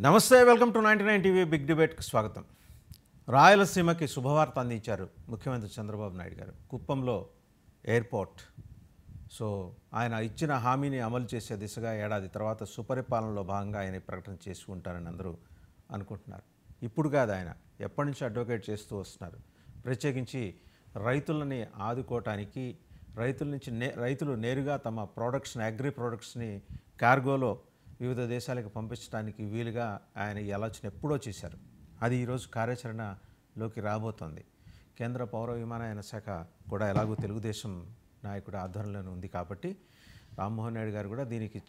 నమస్తే, welcome to 99 TV big డిబేట్కి స్వాగతం. రాయలసీమకి శుభవార్త అందించారు ముఖ్యమంత్రి చంద్రబాబు నాయుడు గారు. కుప్పంలో ఎయిర్పోర్ట్. సో ఆయన ఇచ్చిన హామీని అమలు చేసే దిశగా ఏడాది తర్వాత సుపరిపాలనలో భాగంగా ఆయన ప్రకటన చేసుకుంటారని అందరూ అనుకుంటున్నారు. ఇప్పుడు కాదు, ఆయన ఎప్పటి నుంచి అడ్వకేట్ చేస్తూ వస్తున్నారు. ప్రత్యేకించి రైతులని ఆదుకోవటానికి, రైతులు నేరుగా తమ ప్రోడక్ట్స్ని, అగ్రి ప్రోడక్ట్స్ని కార్గోలో వివిధ దేశాలకు పంపించడానికి వీలుగా ఆయన ఈ ఆలోచన ఎప్పుడో చేశారు. అది ఈరోజు కార్యాచరణలోకి రాబోతోంది. కేంద్ర పౌర విమానయాన శాఖ కూడా ఎలాగో తెలుగుదేశం నాయకుడు ఆధ్వర్యంలోనే ఉంది కాబట్టి రామ్మోహన్ నాయుడు గారు కూడా దీనికి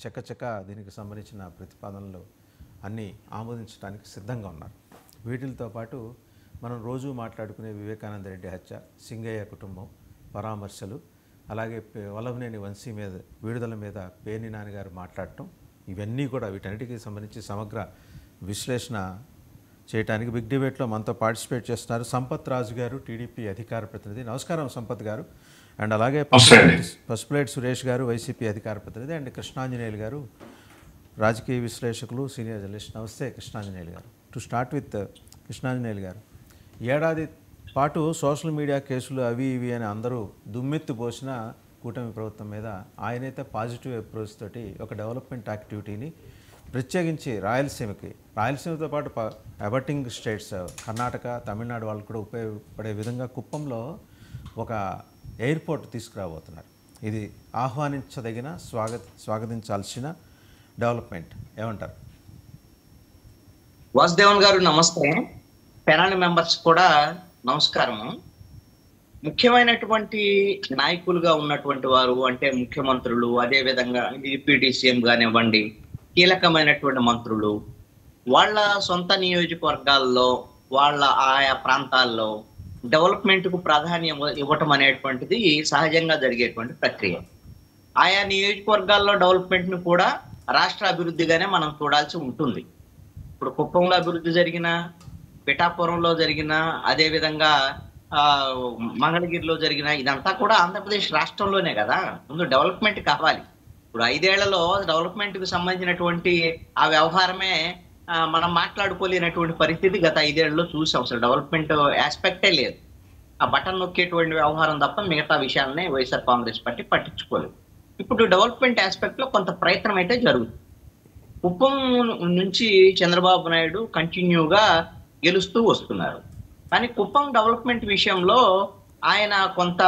సంబంధించిన ప్రతిపాదనలు అన్నీ ఆమోదించడానికి సిద్ధంగా ఉన్నారు. వీటితో పాటు మనం రోజు మాట్లాడుకునే వివేకానంద రెడ్డి హత్య, సింగయ్య కుటుంబం పరామర్శలు, అలాగే వల్లభనేని వంశీ మీద విడుదల మీద పేర్ని నాన్నగారు మాట్లాడటం, ఇవన్నీ కూడా వీటన్నిటికీ సంబంధించి సమగ్ర విశ్లేషణ చేయడానికి బిగ్ డిబేట్లో మనతో పార్టిసిపేట్ చేస్తున్నారు సంపత్ రాజు గారు, టీడీపీ అధికార ప్రతినిధి. నమస్కారం సంపత్ గారు. అండ్ అలాగే పసుపులేటి సురేష్ గారు, వైసీపీ అధికార ప్రతినిధి. అండ్ కృష్ణాంజనేయులు గారు, రాజకీయ విశ్లేషకులు, సీనియర్ జర్నలిస్ట్. నమస్తే కృష్ణాంజనేయులు గారు. టు స్టార్ట్ విత్ కృష్ణాంజనేయులు గారు, ఏడాది పాటు సోషల్ మీడియా కేసులు అవి ఇవి అని అందరూ దుమ్మెత్తి పోసిన కూటమి ప్రభుత్వం మీద ఆయనైతే పాజిటివ్ అప్రోచ్ తోటి ఒక డెవలప్మెంట్ యాక్టివిటీని ప్రత్యేకించి రాయలసీమతో పాటు అబటింగ్ స్టేట్స్ కర్ణాటక, తమిళనాడు వాళ్ళకు కూడా ఉపయోగపడే విధంగా కుప్పంలో ఒక ఎయిర్పోర్ట్ తీసుకురాబోతున్నారు. ఇది ఆహ్వానించదగిన, స్వాగతించాల్సిన డెవలప్మెంట్. ఏమంటారు? వాసుదేవన్ గారు నమస్తే. పెనాల్ మెంబర్స్ కూడా నమస్కారము. ముఖ్యమైనటువంటి నాయకులుగా ఉన్నటువంటి వారు అంటే ముఖ్యమంత్రులు, అదేవిధంగా డిప్యూటీ సీఎం కానివ్వండి, కీలకమైనటువంటి మంత్రులు వాళ్ళ సొంత నియోజకవర్గాల్లో, వాళ్ళ ఆయా ప్రాంతాల్లో డెవలప్మెంట్కు ప్రాధాన్యం ఇవ్వటం అనేటువంటిది సహజంగా జరిగేటువంటి ప్రక్రియ. ఆయా నియోజకవర్గాల్లో డెవలప్మెంట్ను కూడా రాష్ట్ర అభివృద్ధిగానే మనం చూడాల్సి ఉంటుంది. ఇప్పుడు కుప్పంలో అభివృద్ధి జరిగిన, పిఠాపురంలో జరిగిన, అదేవిధంగా మంగళగిరిలో జరిగిన, ఇదంతా కూడా ఆంధ్రప్రదేశ్ రాష్ట్రంలోనే కదా. ముందు డెవలప్మెంట్ కావాలి. ఇప్పుడు 5 ఏళ్లలో డెవలప్మెంట్కి సంబంధించినటువంటి ఆ వ్యవహారమే మనం మాట్లాడుకోలేనటువంటి పరిస్థితి గత 5 ఏళ్లలో చూసాం. అసలు డెవలప్మెంట్ ఆస్పెక్టే లేదు. ఆ బటన్ నొక్కేటువంటి వ్యవహారం తప్ప మిగతా విషయాలనే వైఎస్ఆర్ కాంగ్రెస్ పార్టీ పట్టించుకోలేదు. ఇప్పుడు డెవలప్మెంట్ ఆస్పెక్ట్లో కొంత ప్రయత్నం అయితే జరుగుతుంది. కుప్పం నుంచి చంద్రబాబు నాయుడు కంటిన్యూగా గెలుస్తూ వస్తున్నారు. కానీ కుప్పం డెవలప్మెంట్ విషయంలో ఆయన కొంత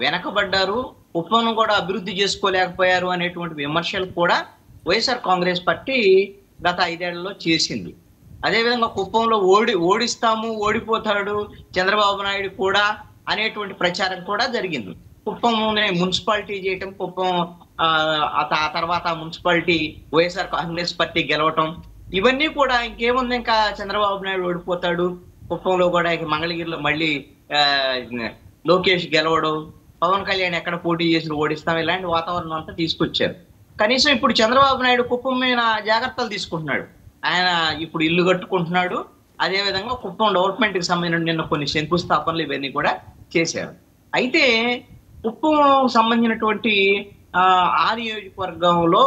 వెనకబడ్డారు, కుప్పంను కూడా అభివృద్ధి చేసుకోలేకపోయారు అనేటువంటి విమర్శలు కూడా వైఎస్ఆర్ కాంగ్రెస్ పార్టీ గత 5 ఏళ్లలో చేసింది. అదేవిధంగా కుప్పంలో ఓడిస్తాము, ఓడిపోతాడు చంద్రబాబు నాయుడు కూడా అనేటువంటి ప్రచారం కూడా జరిగింది. కుప్పంనే మున్సిపాలిటీ చేయటం, కుప్పం ఆ తర్వాత మున్సిపాలిటీ వైఎస్ఆర్ కాంగ్రెస్ పార్టీ గెలవటం, ఇవన్నీ కూడా ఇంకేముంది, ఇంకా చంద్రబాబు నాయుడు ఓడిపోతాడు, కుప్పంలో కూడా మంగళగిరిలో మళ్ళీ లోకేష్ గెలవడం, పవన్ కళ్యాణ్ ఎక్కడ పోటీ చేసి ఓడిస్తాం, ఇలాంటి వాతావరణం అంతా తీసుకొచ్చారు. కనీసం ఇప్పుడు చంద్రబాబు నాయుడు కుప్పం మీద జాగ్రత్తలు తీసుకుంటున్నాడు. ఆయన ఇప్పుడు ఇల్లు కట్టుకుంటున్నాడు. అదేవిధంగా కుప్పం డెవలప్మెంట్కి సంబంధించిన నిన్న కొన్ని శంకుస్థాపనలు ఇవన్నీ కూడా చేశారు. అయితే కుప్పం సంబంధించినటువంటి ఆ నియోజకవర్గంలో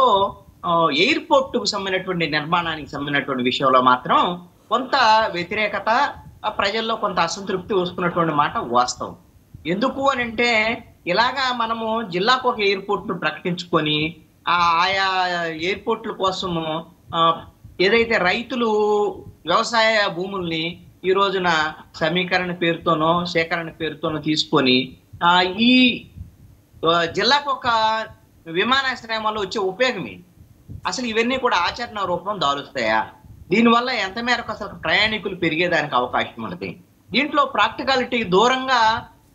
ఎయిర్పోర్టుకు సంబంధించినటువంటి నిర్మాణానికి సంబంధించినటువంటి విషయంలో మాత్రం కొంత వ్యతిరేకత, ప్రజల్లో కొంత అసంతృప్తి వస్తున్నటువంటి మాట వాస్తవం. ఎందుకు అని అంటే, ఇలాగా మనము జిల్లాకు ఒక ఎయిర్పోర్ట్ను ప్రకటించుకొని ఆయా ఎయిర్పోర్ట్ల కోసము ఏదైతే రైతులు వ్యవసాయ భూముల్ని ఈ రోజున సమీకరణ పేరుతోనో సేకరణ పేరుతోనో తీసుకొని ఈ జిల్లాకు ఒక విమానాశ్రయం వల్ల వచ్చే ఉపయోగం ఏంటి? అసలు ఇవన్నీ కూడా ఆచరణ రూపం దాలుస్తాయా? దీనివల్ల ఎంత మేరకు అసలు ప్రయాణికులు పెరిగేదానికి అవకాశం ఉన్నది? దీంట్లో ప్రాక్టికాలిటీ దూరంగా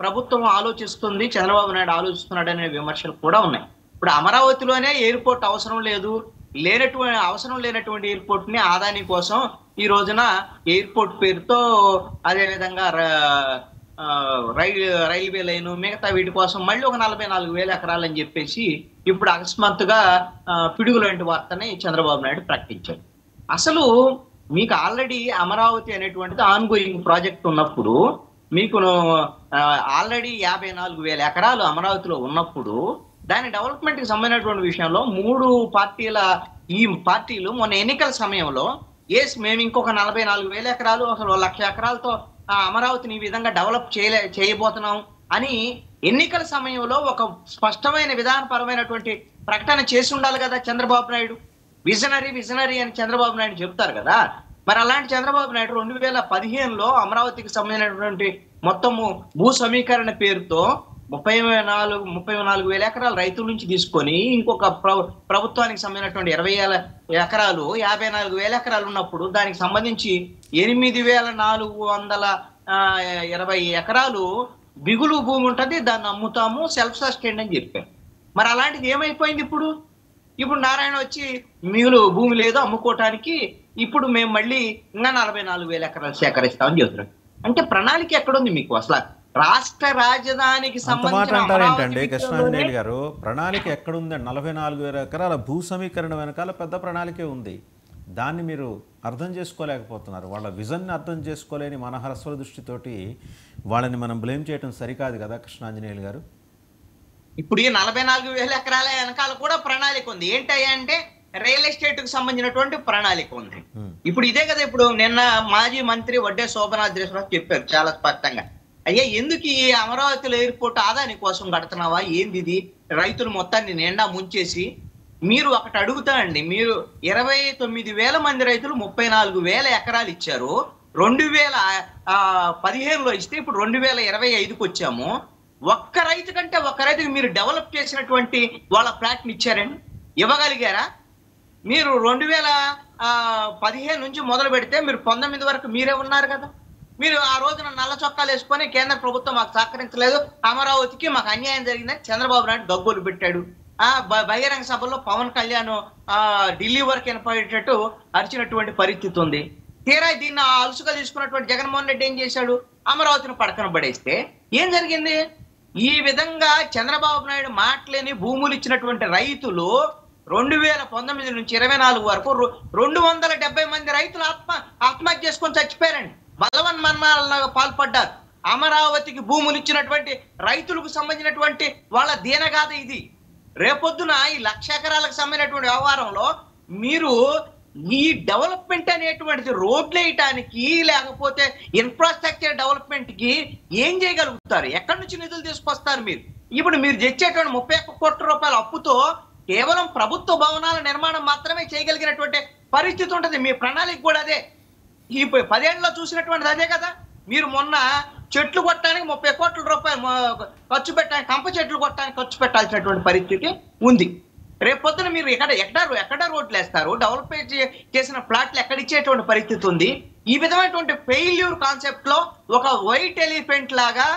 ప్రభుత్వం ఆలోచిస్తుంది, చంద్రబాబు నాయుడు ఆలోచిస్తున్నాడు అనే విమర్శలు కూడా ఉన్నాయి. ఇప్పుడు అమరావతిలోనే ఎయిర్పోర్ట్ అవసరం లేనటువంటి ఎయిర్పోర్ట్ ని ఆదాని కోసం ఈ రోజున ఎయిర్పోర్ట్ పేరుతో, అదేవిధంగా రైల్వే లైన్, మిగతా వీటి కోసం మళ్ళీ ఒక 44,000 ఎకరాలు అని చెప్పేసి ఇప్పుడు అకస్మాత్తుగా పిడుగు లాంటి వార్తని చంద్రబాబు నాయుడు ప్రకటించారు. అసలు మీకు ఆల్రెడీ అమరావతి అనేటువంటిది ఆన్గోయింగ్ ప్రాజెక్ట్ ఉన్నప్పుడు, మీకు ఆల్రెడీ 54,000 ఎకరాలు అమరావతిలో ఉన్నప్పుడు, దాని డెవలప్మెంట్కి సంబంధించినటువంటి విషయంలో 3 పార్టీలు మొన్న ఎన్నికల సమయంలో మేము ఇంకొక 44,000 ఎకరాలు అసలు 1,00,000 ఎకరాలతో అమరావతిని ఈ విధంగా డెవలప్ చేయబోతున్నాం అని ఎన్నికల సమయంలో ఒక స్పష్టమైన విధానపరమైనటువంటి ప్రకటన చేసి ఉండాలి కదా చంద్రబాబు నాయుడు. విజనరీ అని చంద్రబాబు నాయుడు చెప్తారు కదా. మరి అలాంటి చంద్రబాబు నాయుడు 2015లో అమరావతికి సంబంధించినటువంటి మొత్తము భూ సమీకరణ పేరుతో 34,000 ఎకరాలు రైతుల నుంచి తీసుకొని ఇంకొక ప్రభుత్వానికి సంబంధించినటువంటి 20,000 ఎకరాలు 54,000 ఎకరాలు ఉన్నప్పుడు దానికి సంబంధించి 8,420 ఎకరాలు బిగులు భూమి ఉంటుంది, దాన్ని అమ్ముతాము, సెల్ఫ్ సస్టైన్ అని చెప్పారు. మరి అలాంటిది ఏమైపోయింది ఇప్పుడు? నారాయణ వచ్చి మిగులు భూమి లేదు అమ్ముకోవటానికి, ఇప్పుడు మేము మళ్ళీ ఇంకా 44,000 ఎకరాలు సేకరిస్తామని చెబుతున్నాం. అంటే ప్రణాళిక ఎక్కడుంది మీకు? అసలు రాష్ట్ర రాజధానికి సంబంధించి కృష్ణాంజనేయులు గారు, ప్రణాళిక ఎక్కడుంది? 44,000 ఎకరాల భూ సమీకరణ వెనకాల పెద్ద ప్రణాళికే ఉంది. దాన్ని మీరు అర్థం చేసుకోలేకపోతున్నారు. వాళ్ళ విజన్ని అర్థం చేసుకోలేని మన హరస్వర దృష్టితోటి వాళ్ళని మనం బ్లేమ్ చేయడం సరికాదు కదా కృష్ణాంజనేయులు గారు. ఇప్పుడు ఈ 44,000 ఎకరాల వెనకాల కూడా ప్రణాళిక ఉంది. ఏంటయ్యా అంటే రియల్ ఎస్టేట్ కు సంబంధించినటువంటి ప్రణాళిక ఉంది. ఇప్పుడు ఇదే కదా, ఇప్పుడు నిన్న మాజీ మంత్రి వడ్డే శోభనాద్రేశ్వరరావు చెప్పారు చాలా స్పష్టంగా, అయ్యా ఎందుకు ఈ అమరావతిలో ఎయిర్పోర్ట్ ఆదాని కోసం కడుతున్నావా, ఏంది ఇది, రైతులు మొత్తాన్ని నిండా ముంచేసి. మీరు ఒకటి అడుగుతానండి, మీరు 29,000 మంది రైతులు 34,000 ఎకరాలు ఇచ్చారు. 2015లో ఇస్తే ఇప్పుడు 2025కి వచ్చాము. ఒక్క రైతు కంటే ఒక్క రైతుకి మీరు డెవలప్ చేసినటువంటి వాళ్ళ ఫ్లాట్ని ఇచ్చారండి? ఇవ్వగలిగారా? మీరు 2015 నుంచి మొదలు పెడితే మీరు 19 వరకు మీరే ఉన్నారు కదా. మీరు ఆ రోజున నల్ల చొక్కాలు వేసుకొని కేంద్ర ప్రభుత్వం మాకు సహకరించలేదు, అమరావతికి మాకు అన్యాయం జరిగిందని చంద్రబాబు నాయుడు గగ్గోలు పెట్టాడు. బహిరంగ సభలో పవన్ కళ్యాణ్ ఢిల్లీ వరకు వినపడేటట్టు అరిచినటువంటి పరిస్థితి ఉంది. తీరా దీన్ని అలుసుగా తీసుకున్నటువంటి జగన్మోహన్ రెడ్డి ఏం చేశాడు? అమరావతిని పడకన పడేస్తే ఏం జరిగింది? ఈ విధంగా చంద్రబాబు నాయుడు మాటలేని భూములు ఇచ్చినటువంటి రైతులు 2019 నుంచి 24 వరకు 270 మంది రైతులు ఆత్మహత్య చేసుకొని చచ్చిపోయారండి. బలవన్ మరణాలకు పాల్పడ్డారు. అమరావతికి భూములు ఇచ్చినటువంటి రైతులకు సంబంధించినటువంటి వాళ్ళ దీనగాథ ఇది. రేపొద్దున ఈ 1,00,000 ఎకరాలకు సంబంధించినటువంటి వ్యవహారంలో మీరు ఈ డెవలప్మెంట్ అనేటువంటిది రోడ్లు వేయటానికి లేకపోతే ఇన్ఫ్రాస్ట్రక్చర్ డెవలప్మెంట్ కి ఏం చేయగలుగుతారు? ఎక్కడి నుంచి నిధులు తీసుకొస్తారు మీరు? ఇప్పుడు మీరు తెచ్చేటువంటి 31 కోట్ల రూపాయల అప్పుతో కేవలం ప్రభుత్వ భవనాల నిర్మాణం మాత్రమే చేయగలిగినటువంటి పరిస్థితి ఉంటుంది. మీ ప్రణాళిక కూడా అదే. ఈ 10 ఏళ్ళలో చూసినటువంటిది అదే కదా. మీరు మొన్న చెట్లు కొట్టడానికి 30 కోట్ల రూపాయలు ఖర్చు పెట్టడానికి, కంప చెట్లు కొట్టడానికి ఖర్చు పెట్టాల్సినటువంటి పరిస్థితి ఉంది. రేపొద్దున మీరు ఎక్కడ రోడ్లు వేస్తారు? డెవలప్ చేసిన ప్లాట్లు ఎక్కడ ఇచ్చేటువంటి పరిస్థితి ఉంది? ఈ విధమైనటువంటి ఫెయిల్యూర్ కాన్సెప్ట్ లో ఒక వైట్ ఎలిఫెంట్ లాగా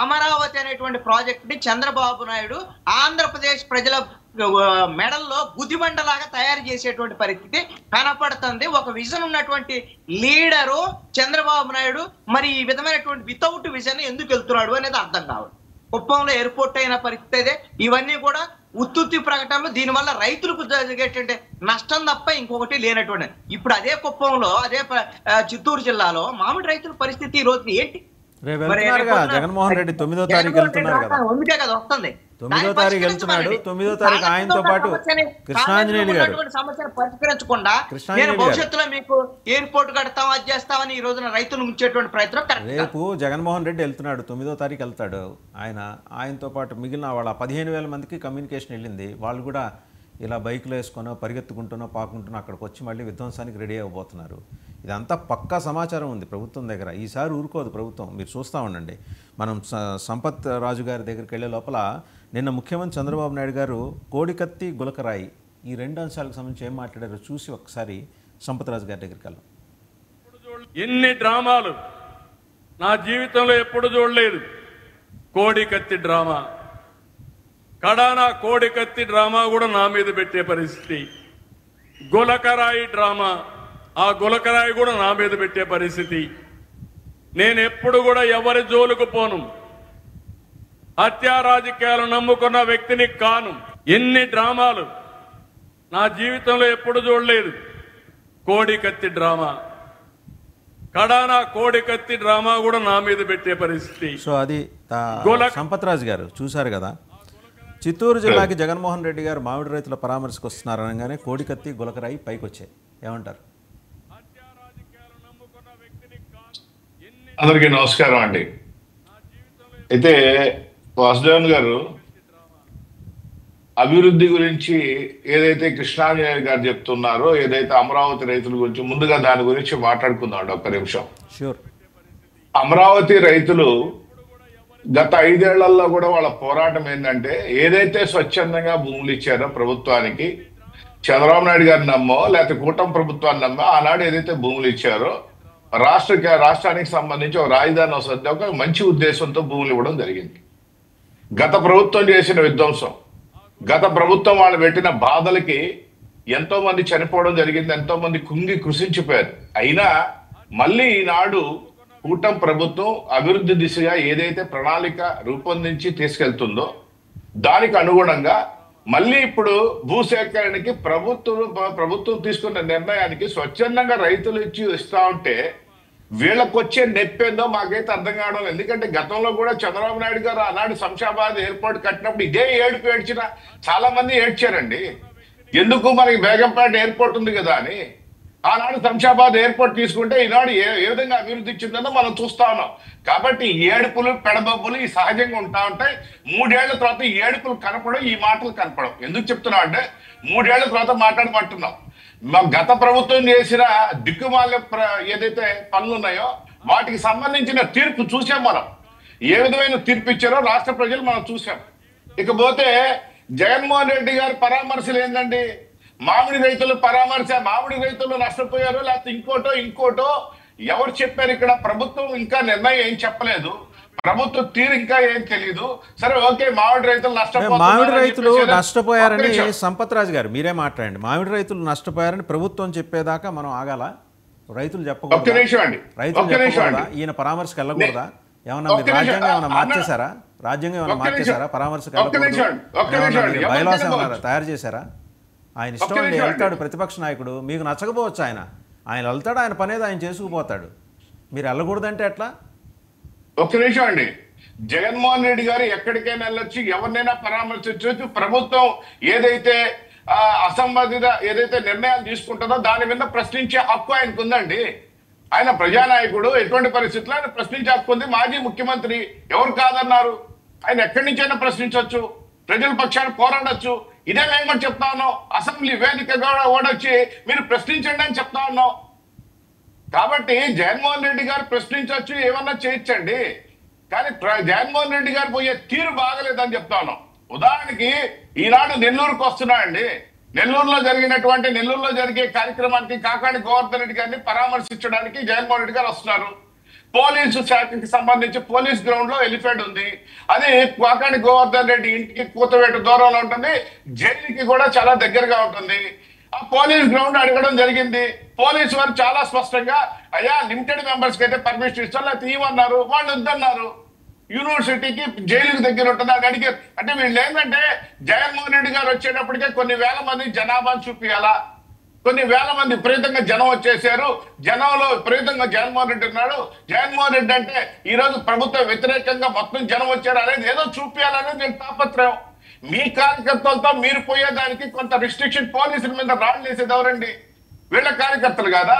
అమరావతి అనేటువంటి ప్రాజెక్ట్ ని చంద్రబాబు నాయుడు ఆంధ్రప్రదేశ్ ప్రజల మెడల్లో గుదిబండలాగా తయారు చేసేటువంటి పరిస్థితి కనపడుతుంది. ఒక విజన్ ఉన్నటువంటి లీడరు చంద్రబాబు నాయుడు మరి ఈ విధమైనటువంటి వితౌట్ విజన్ ఎందుకు వెళ్తున్నాడు అనేది అర్థం కావాలి. కుప్పంలో ఎయిర్పోర్ట్ అయిన పరిస్థితి అదే. ఇవన్నీ కూడా ఉత్తుత్తి ప్రకటనలు. దీనివల్ల రైతులకు జరిగేటువంటి నష్టం తప్ప ఇంకొకటి లేనటువంటి. ఇప్పుడు అదే కుప్పంలో, అదే చిత్తూరు జిల్లాలో మామిడి రైతుల పరిస్థితి ఈ రోజు ఏంటి? జగన్మోహన్ రెడ్డి 9వ తారీఖు వెళ్తున్నారు కదా, అందుకే కదా వస్తుంది. 9వ తారీఖు వెళ్తున్నాడు. 9వ తారీఖు ఆయనతో పాటు కృష్ణాంజనేయులు గారు సమస్యను పరిష్కరించకుండా నేను భవిష్యత్తులో మీకు ఎయిర్పోర్ట్ కడతాం, అది చేస్తామని ఈ రోజున రైతులు ముంచేటువంటి ప్రయత్నం. రేపు జగన్మోహన్ రెడ్డి వెళ్తున్నాడు, 9వ తారీఖు వెళ్తాడు ఆయనతో పాటు మిగిలిన వాళ్ళ 15,000 మందికి కమ్యూనికేషన్ వెళ్ళింది. వాళ్ళు కూడా ఇలా బైకులు వేసుకునో పరిగెత్తుకుంటునో పాకుంటునో అక్కడికి వచ్చి మళ్ళీ విధ్వంసానికి రెడీ అయిపోతున్నారు. ఇదంతా పక్కా సమాచారం ఉంది ప్రభుత్వం దగ్గర. ఈసారి ఊరుకోదు ప్రభుత్వం, మీరు చూస్తూ ఉండండి. మనం సంపత్ రాజు గారి దగ్గరికి వెళ్ళే లోపల నిన్న ముఖ్యమంత్రి చంద్రబాబు నాయుడు గారు కోడికత్తి గులకరాయి ఈ 2 అంశాలకు సంబంధించి ఏం మాట్లాడారో చూసి ఒకసారి సంపత్ రాజు గారి దగ్గరికి వెళ్దాం. ఎన్ని డ్రామాలు నా జీవితంలో ఎప్పుడు చూడలేదు. కోడికత్తి డ్రామా, కడానా కోడికత్తి డ్రామా కూడా నా మీద పెట్టే పరిస్థితి. గులకరాయి డ్రామా, ఆ గులకరాయి కూడా నా మీద పెట్టే పరిస్థితి. నేను ఎప్పుడు కూడా ఎవరి జోలుకు పోను. హత్యా రాజకీయాలు నమ్ముకున్న వ్యక్తిని కాను. ఎన్ని డ్రామాలు నా జీవితంలో ఎప్పుడు చూడలేదు. కోడికత్తి డ్రామా, కడానా కోడికత్తి డ్రామా కూడా నా మీద పెట్టే పరిస్థితి. సో అది సంపత్ రాజు గారు చూశారు కదా. చిత్తూరు జిల్లాకి జగన్మోహన్ రెడ్డి గారు మామిడి రైతుల పరామర్శకు వస్తున్నారు అనగానే కోడికత్తి గులకరాయి పైకి వచ్చాయి. ఏమంటారు? అందరికీ నమస్కారం అండి. అయితే వాసుదేవన్ గారు అభివృద్ధి గురించి ఏదైతే కృష్ణాంజనేయ గారు చెప్తున్నారో, ఏదైతే అమరావతి రైతుల గురించి ముందుగా దాని గురించి మాట్లాడుకుందాం ఒక్క నిమిషం. షూర్. అమరావతి రైతులు గత 5 ఏళ్లలో కూడా వాళ్ళ పోరాటం ఏంటంటే, ఏదైతే స్వచ్ఛందంగా భూములు ఇచ్చారో ప్రభుత్వానికి, చంద్రబాబు నాయుడు గారిని నమ్మో లేకపోతే కూటమి ప్రభుత్వాన్ని నమ్మో ఆనాడు ఏదైతే భూములు ఇచ్చారో రాష్ట్రానికి సంబంధించి ఒక రాజధాని వస్తుంది, ఒక మంచి ఉద్దేశంతో భూములు ఇవ్వడం జరిగింది. గత ప్రభుత్వం చేసిన విధ్వంసం, గత ప్రభుత్వం వాళ్ళు పెట్టిన బాధలకి ఎంతో మంది చనిపోవడం జరిగింది, ఎంతో మంది కుంగి కృషించిపోయారు. అయినా మళ్ళీ ఈనాడు కూటమి ప్రభుత్వం అభివృద్ధి దిశగా ఏదైతే ప్రణాళిక రూపొందించి తీసుకెళ్తుందో దానికి అనుగుణంగా మళ్ళీ ఇప్పుడు భూసేకరణకి ప్రభుత్వం తీసుకున్న నిర్ణయానికి స్వచ్ఛందంగా రైతులు ఇస్తా ఉంటే వీళ్ళకి వచ్చే నొప్పేందో మాకైతే అర్థం కావడం. ఎందుకంటే గతంలో కూడా చంద్రబాబు నాయుడు గారు ఆనాడు శంషాబాద్ ఎయిర్పోర్ట్ కట్టినప్పుడు ఇదే ఏడ్చిన చాలా మంది ఏడ్చారండి. ఎందుకు మనకి బేగంపేట ఎయిర్పోర్ట్ ఉంది కదా అని. ఆనాడు శంషాబాద్ ఎయిర్పోర్ట్ తీసుకుంటే ఈనాడు ఏ విధంగా అభివృద్ధి ఇచ్చిందో మనం చూస్తా ఉన్నాం. కాబట్టి ఏడుపులు పెడబొబ్బులు ఈ సహజంగా ఉంటా ఉంటాయి. 3 ఏళ్ల తర్వాత ఈ ఏడుపులు కనపడం, ఈ మాటలు కనపడం. ఎందుకు చెప్తున్నాం అంటే 3 ఏళ్ల తర్వాత మాట్లాడమంటున్నాం. గత ప్రభుత్వం చేసిన దిక్కుమాల ఏదైతే పనులు ఉన్నాయో వాటికి సంబంధించిన తీర్పు చూసాం. మనం ఏ విధమైన తీర్పు ఇచ్చారో రాష్ట్ర ప్రజలు మనం చూసాం. ఇకపోతే జగన్మోహన్ రెడ్డి గారి పరామర్శలు ఏంటండి? మామిడి రైతులు పరామర్శ, మామిడి రైతులు నష్టపోయారు లేకపోతే ఇంకోటో ఎవరు చెప్పారు? ఇక్కడ ప్రభుత్వం ఇంకా నిర్ణయం ఏం చెప్పలేదు, ప్రభుత్వ తీరు ఇంకా ఏం తెలియదు. సరే ఓకే, మామిడి రైతులు నష్టపోయారని సంపత్ రాజు గారు మీరే మాట్లాడండి. మామిడి రైతులు నష్టపోయారని ప్రభుత్వం చెప్పేదాకా మనం ఆగాల? రైతులు చెప్పకూడదా? రైతులు చెప్పకూడదా? ఈయన పరామర్శకు వెళ్ళకూడదా? ఏమన్నా మీరు రాజ్యాంగం ఏమైనా మార్చేశారా? పరామర్శకు వెళ్ళకూడదు బైలాస్ ఏమన్నా తయారు చేశారా? ఆయన ఇష్టం అండి, వెళ్తాడు ప్రతిపక్ష నాయకుడు. మీకు నచ్చకపోవచ్చు, ఆయన వెళ్తాడు, ఆయన పనేది ఆయన చేసుకుపోతాడు. మీరు వెళ్ళకూడదంటే ఎట్లా? ఒక్క నిమిషం అండి. జగన్మోహన్ రెడ్డి గారు ఎక్కడికైనా వెళ్ళొచ్చు, ఎవరినైనా పరామర్శించవచ్చు. ప్రభుత్వం ఏదైతే అసంబంధిత ఏదైతే నిర్ణయాలు తీసుకుంటుందో దాని మీద ప్రశ్నించే హక్కు ఆయనకు ఉందండి. ఆయన ప్రజానాయకుడు, ఎటువంటి పరిస్థితుల్లో ఆయన ప్రశ్నించే హక్కు ఉంది. మాజీ ముఖ్యమంత్రి, ఎవరు కాదన్నారు? ఆయన ఎక్కడి నుంచైనా ప్రశ్నించవచ్చు, ప్రజల పక్షాన్ని పోరాడొచ్చు. ఇదే మేము కూడా చెప్తా ఉన్నాం. అసెంబ్లీ వేదికగా ఓడొచ్చి మీరు ప్రశ్నించండి అని చెప్తా ఉన్నాం. కాబట్టి జగన్మోహన్ రెడ్డి గారు ప్రశ్నించవచ్చు, ఏమన్నా చేయొచ్చండి. కానీ జగన్మోహన్ రెడ్డి గారు పోయే తీరు బాగలేదని చెప్తా ఉన్నాం. ఉదాహరణకి ఈనాడు నెల్లూరుకు వస్తున్నాయండి. నెల్లూరులో జరిగే కార్యక్రమానికి కాకాని గోవర్ధన్ రెడ్డి గారిని పరామర్శించడానికి జగన్మోహన్ రెడ్డి గారు వస్తున్నారు. పోలీసు శాఖకి సంబంధించి పోలీస్ గ్రౌండ్ లో ఎలిఫెంట్ ఉంది. అది కాకాని గోవర్ధన్ రెడ్డి ఇంటికి కూతవేటు దూరంలో ఉంటుంది, జైలుకి కూడా చాలా దగ్గరగా ఉంటుంది. ఆ పోలీస్ గ్రౌండ్ అడగడం జరిగింది. పోలీసు వారు చాలా స్పష్టంగా అయ్యా లిమిటెడ్ మెంబర్స్ కి అయితే పర్మిషన్ ఇస్తారు, లేకపోతే ఇవ్వన్నారు. వాళ్ళు వద్దన్నారు. యూనివర్సిటీకి జైలుకి దగ్గర ఉంటుంది అని అడిగారు. అంటే వీళ్ళు ఏంటంటే జగన్మోహన్ రెడ్డి గారు వచ్చేటప్పటికే కొన్ని వేల మంది జనాభాను చూపించాలా, కొన్ని వేల మంది విపరీతంగా జనం వచ్చేసారు. జనంలో విపరీతంగా జగన్మోహన్ రెడ్డి ఉన్నాడు. జగన్మోహన్ రెడ్డి అంటే ఈ రోజు ప్రభుత్వ వ్యతిరేకంగా మొత్తం జనం వచ్చారు అనేది ఏదో చూపించాలనేది నేను తాపత్రయం. మీ కార్యకర్తలతో మీరు పోయేదానికి కొంత రిస్ట్రిక్షన్, పోలీసుల మీద రాళ్ళు వేసేది ఎవరండి? వీళ్ళ కార్యకర్తలు కాదా?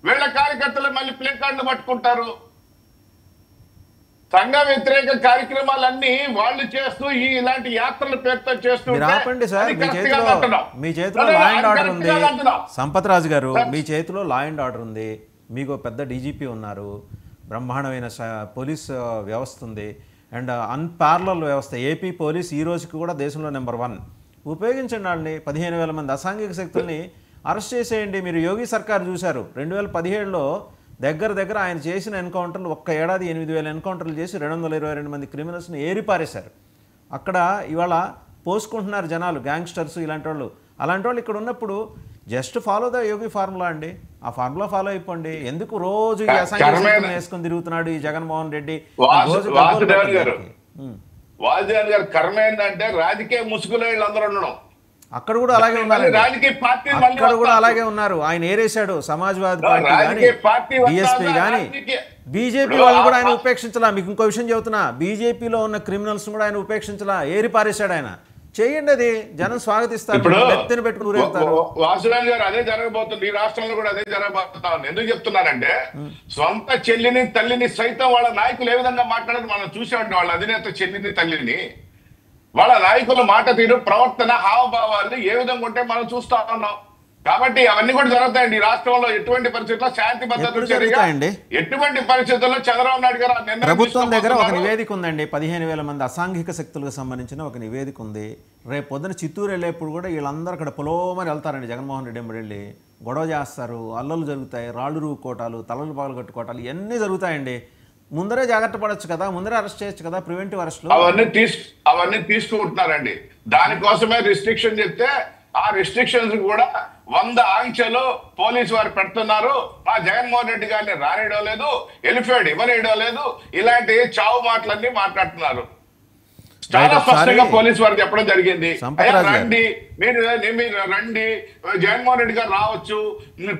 వీళ్ళ కార్యకర్తలు మళ్ళీ ప్లే కార్డులు పట్టుకుంటారు. సంఘ వ్యతిరేక కార్యక్రమాలన్నీ వాళ్ళు చేస్తూ ఇలాంటి యాత్రల పేరుతో చేస్తూ మీ చేతిలో లా అండ్ ఆర్డర్ ఉంది. సంపత్ రాజు గారు, మీ చేతిలో లా అండ్ ఆర్డర్ ఉంది. మీకు పెద్ద డీజీపీ ఉన్నారు, బ్రహ్మాండమైన పోలీస్ వ్యవస్థ ఉంది, అండ్ అన్పారలల్ వ్యవస్థ. ఏపీ పోలీస్ ఈ రోజుకి కూడా దేశంలో నెంబర్ 1. ఉపయోగించండి వాళ్ళని. 15,000 మంది అసాంఘిక శక్తుల్ని అరెస్ట్ చేసేయండి. మీరు యోగి సర్కార్ చూశారు. 2017లో దగ్గర ఆయన చేసిన ఎన్కౌంటర్లు ఒక్క ఏడాది 8,000 ఎన్కౌంటర్లు చేసి 222 మంది క్రిమినల్స్ని ఏరిపారేశారు. అక్కడ ఇవాళ పోసుకుంటున్నారు జనాలు, గ్యాంగ్స్టర్స్ ఇలాంటి వాళ్ళు. అలాంటి వాళ్ళు ఇక్కడ ఉన్నప్పుడు just follow the Yogi formula అండి. ఆ ఫార్ములా ఫాలో అయిపోండి. ఎందుకు రోజు ఈ అసంఖ్యాక వేసుకొని తిరుగుతున్నాడు ఈ జగన్మోహన్ రెడ్డి? వాసుదేవన్ గారు కర్మ ఏంటంటే రాజకీయ ముసుగులో వీళ్ళందరూ ఉండడం. అక్కడ కూడా అలాగే ఉన్నారు. అక్కడ కూడా అలాగే ఉన్నారు. ఆయన ఏరేశాడు సమాజ్వాదీ పార్టీ కానీ బిఎస్పీ కానీ బీజేపీ వాళ్ళు కూడా ఆయన ఉపేక్షించలా. మీకు ఇంకో విషయం చెబుతున్నా, బీజేపీలో ఉన్న క్రిమినల్స్ కూడా ఆయన ఉపేక్షించలా, ఏరి పారేశాడు ఆయన. చేయండి, అది జనం స్వాగతిస్తారు. ఇప్పుడు ఎత్తిన పెట్టుకుని ఊరేగుతారు. వాసురాజు గారు అదే జరగబోతుంది, ఈ రాష్ట్రంలో కూడా అదే జరగబోతా ఉంది. ఎందుకు చెప్తున్నారంటే సొంత చెల్లిని తల్లిని సైతం వాళ్ళ నాయకులు ఏ విధంగా మాట్లాడదు మనం చూసామండి. వాళ్ళ అధినేత చెల్లిని తల్లిని వాళ్ళ నాయకుల మాట తీరు, ప్రవర్తన, హావభావాలు ఏ విధంగా ఉంటే మనం చూస్తా ఉన్నాం. కాబట్టి అవన్నీ కూడా జరుగుతాయండి. ఈ రాష్ట్రంలో ఎటువంటి పరిస్థితుల్లో శాంతి భద్రతలు జరుగుతాయండి. ఎటువంటి పరిస్థితుల్లో చంద్రబాబు నాయుడు గారు ప్రభుత్వం దగ్గర ఒక నివేదిక ఉందండి. 15,000 మంది అసాంఘిక శక్తులకు సంబంధించిన ఒక నివేదిక ఉంది. రేపు పొద్దున చిత్తూరు వెళ్ళేప్పుడు కూడా వీళ్ళందరూ అక్కడ పొలోమని వెళ్తారండి. జగన్మోహన్ రెడ్డి ఎంబడి వెళ్ళి గొడవ చేస్తారు, అల్లలు జరుగుతాయి, రాళ్ళు రూకోటాలు, తలలు పగలు కట్టుకోవటాలు ఇవన్నీ జరుగుతాయండి. ముందరే జాగ్రత్త పడవచ్చు కదా, ముందరే అరెస్ట్ చేయొచ్చు కదా, ప్రివెంటివ్ అరెస్ట్లు అవన్నీ తీసుకుంటున్నారండి. దానికోసమే రిస్ట్రిక్షన్ చెప్తే ఆ రిస్ట్రిక్షన్స్ కూడా 100 ఆంక్షలు పోలీసు వారు పెడుతున్నారు. మా జగన్మోహన్ రెడ్డి గారిని రానియడం లేదు, ఎలిఫేడ్ ఇవ్వనియడం లేదు, ఇలాంటి చావు మాటలన్నీ మాట్లాడుతున్నారు. చాలా స్పష్టంగా పోలీసు వారు చెప్పడం జరిగింది, రండి మీరు రండి, జగన్మోహన్ రెడ్డి గారు రావచ్చు,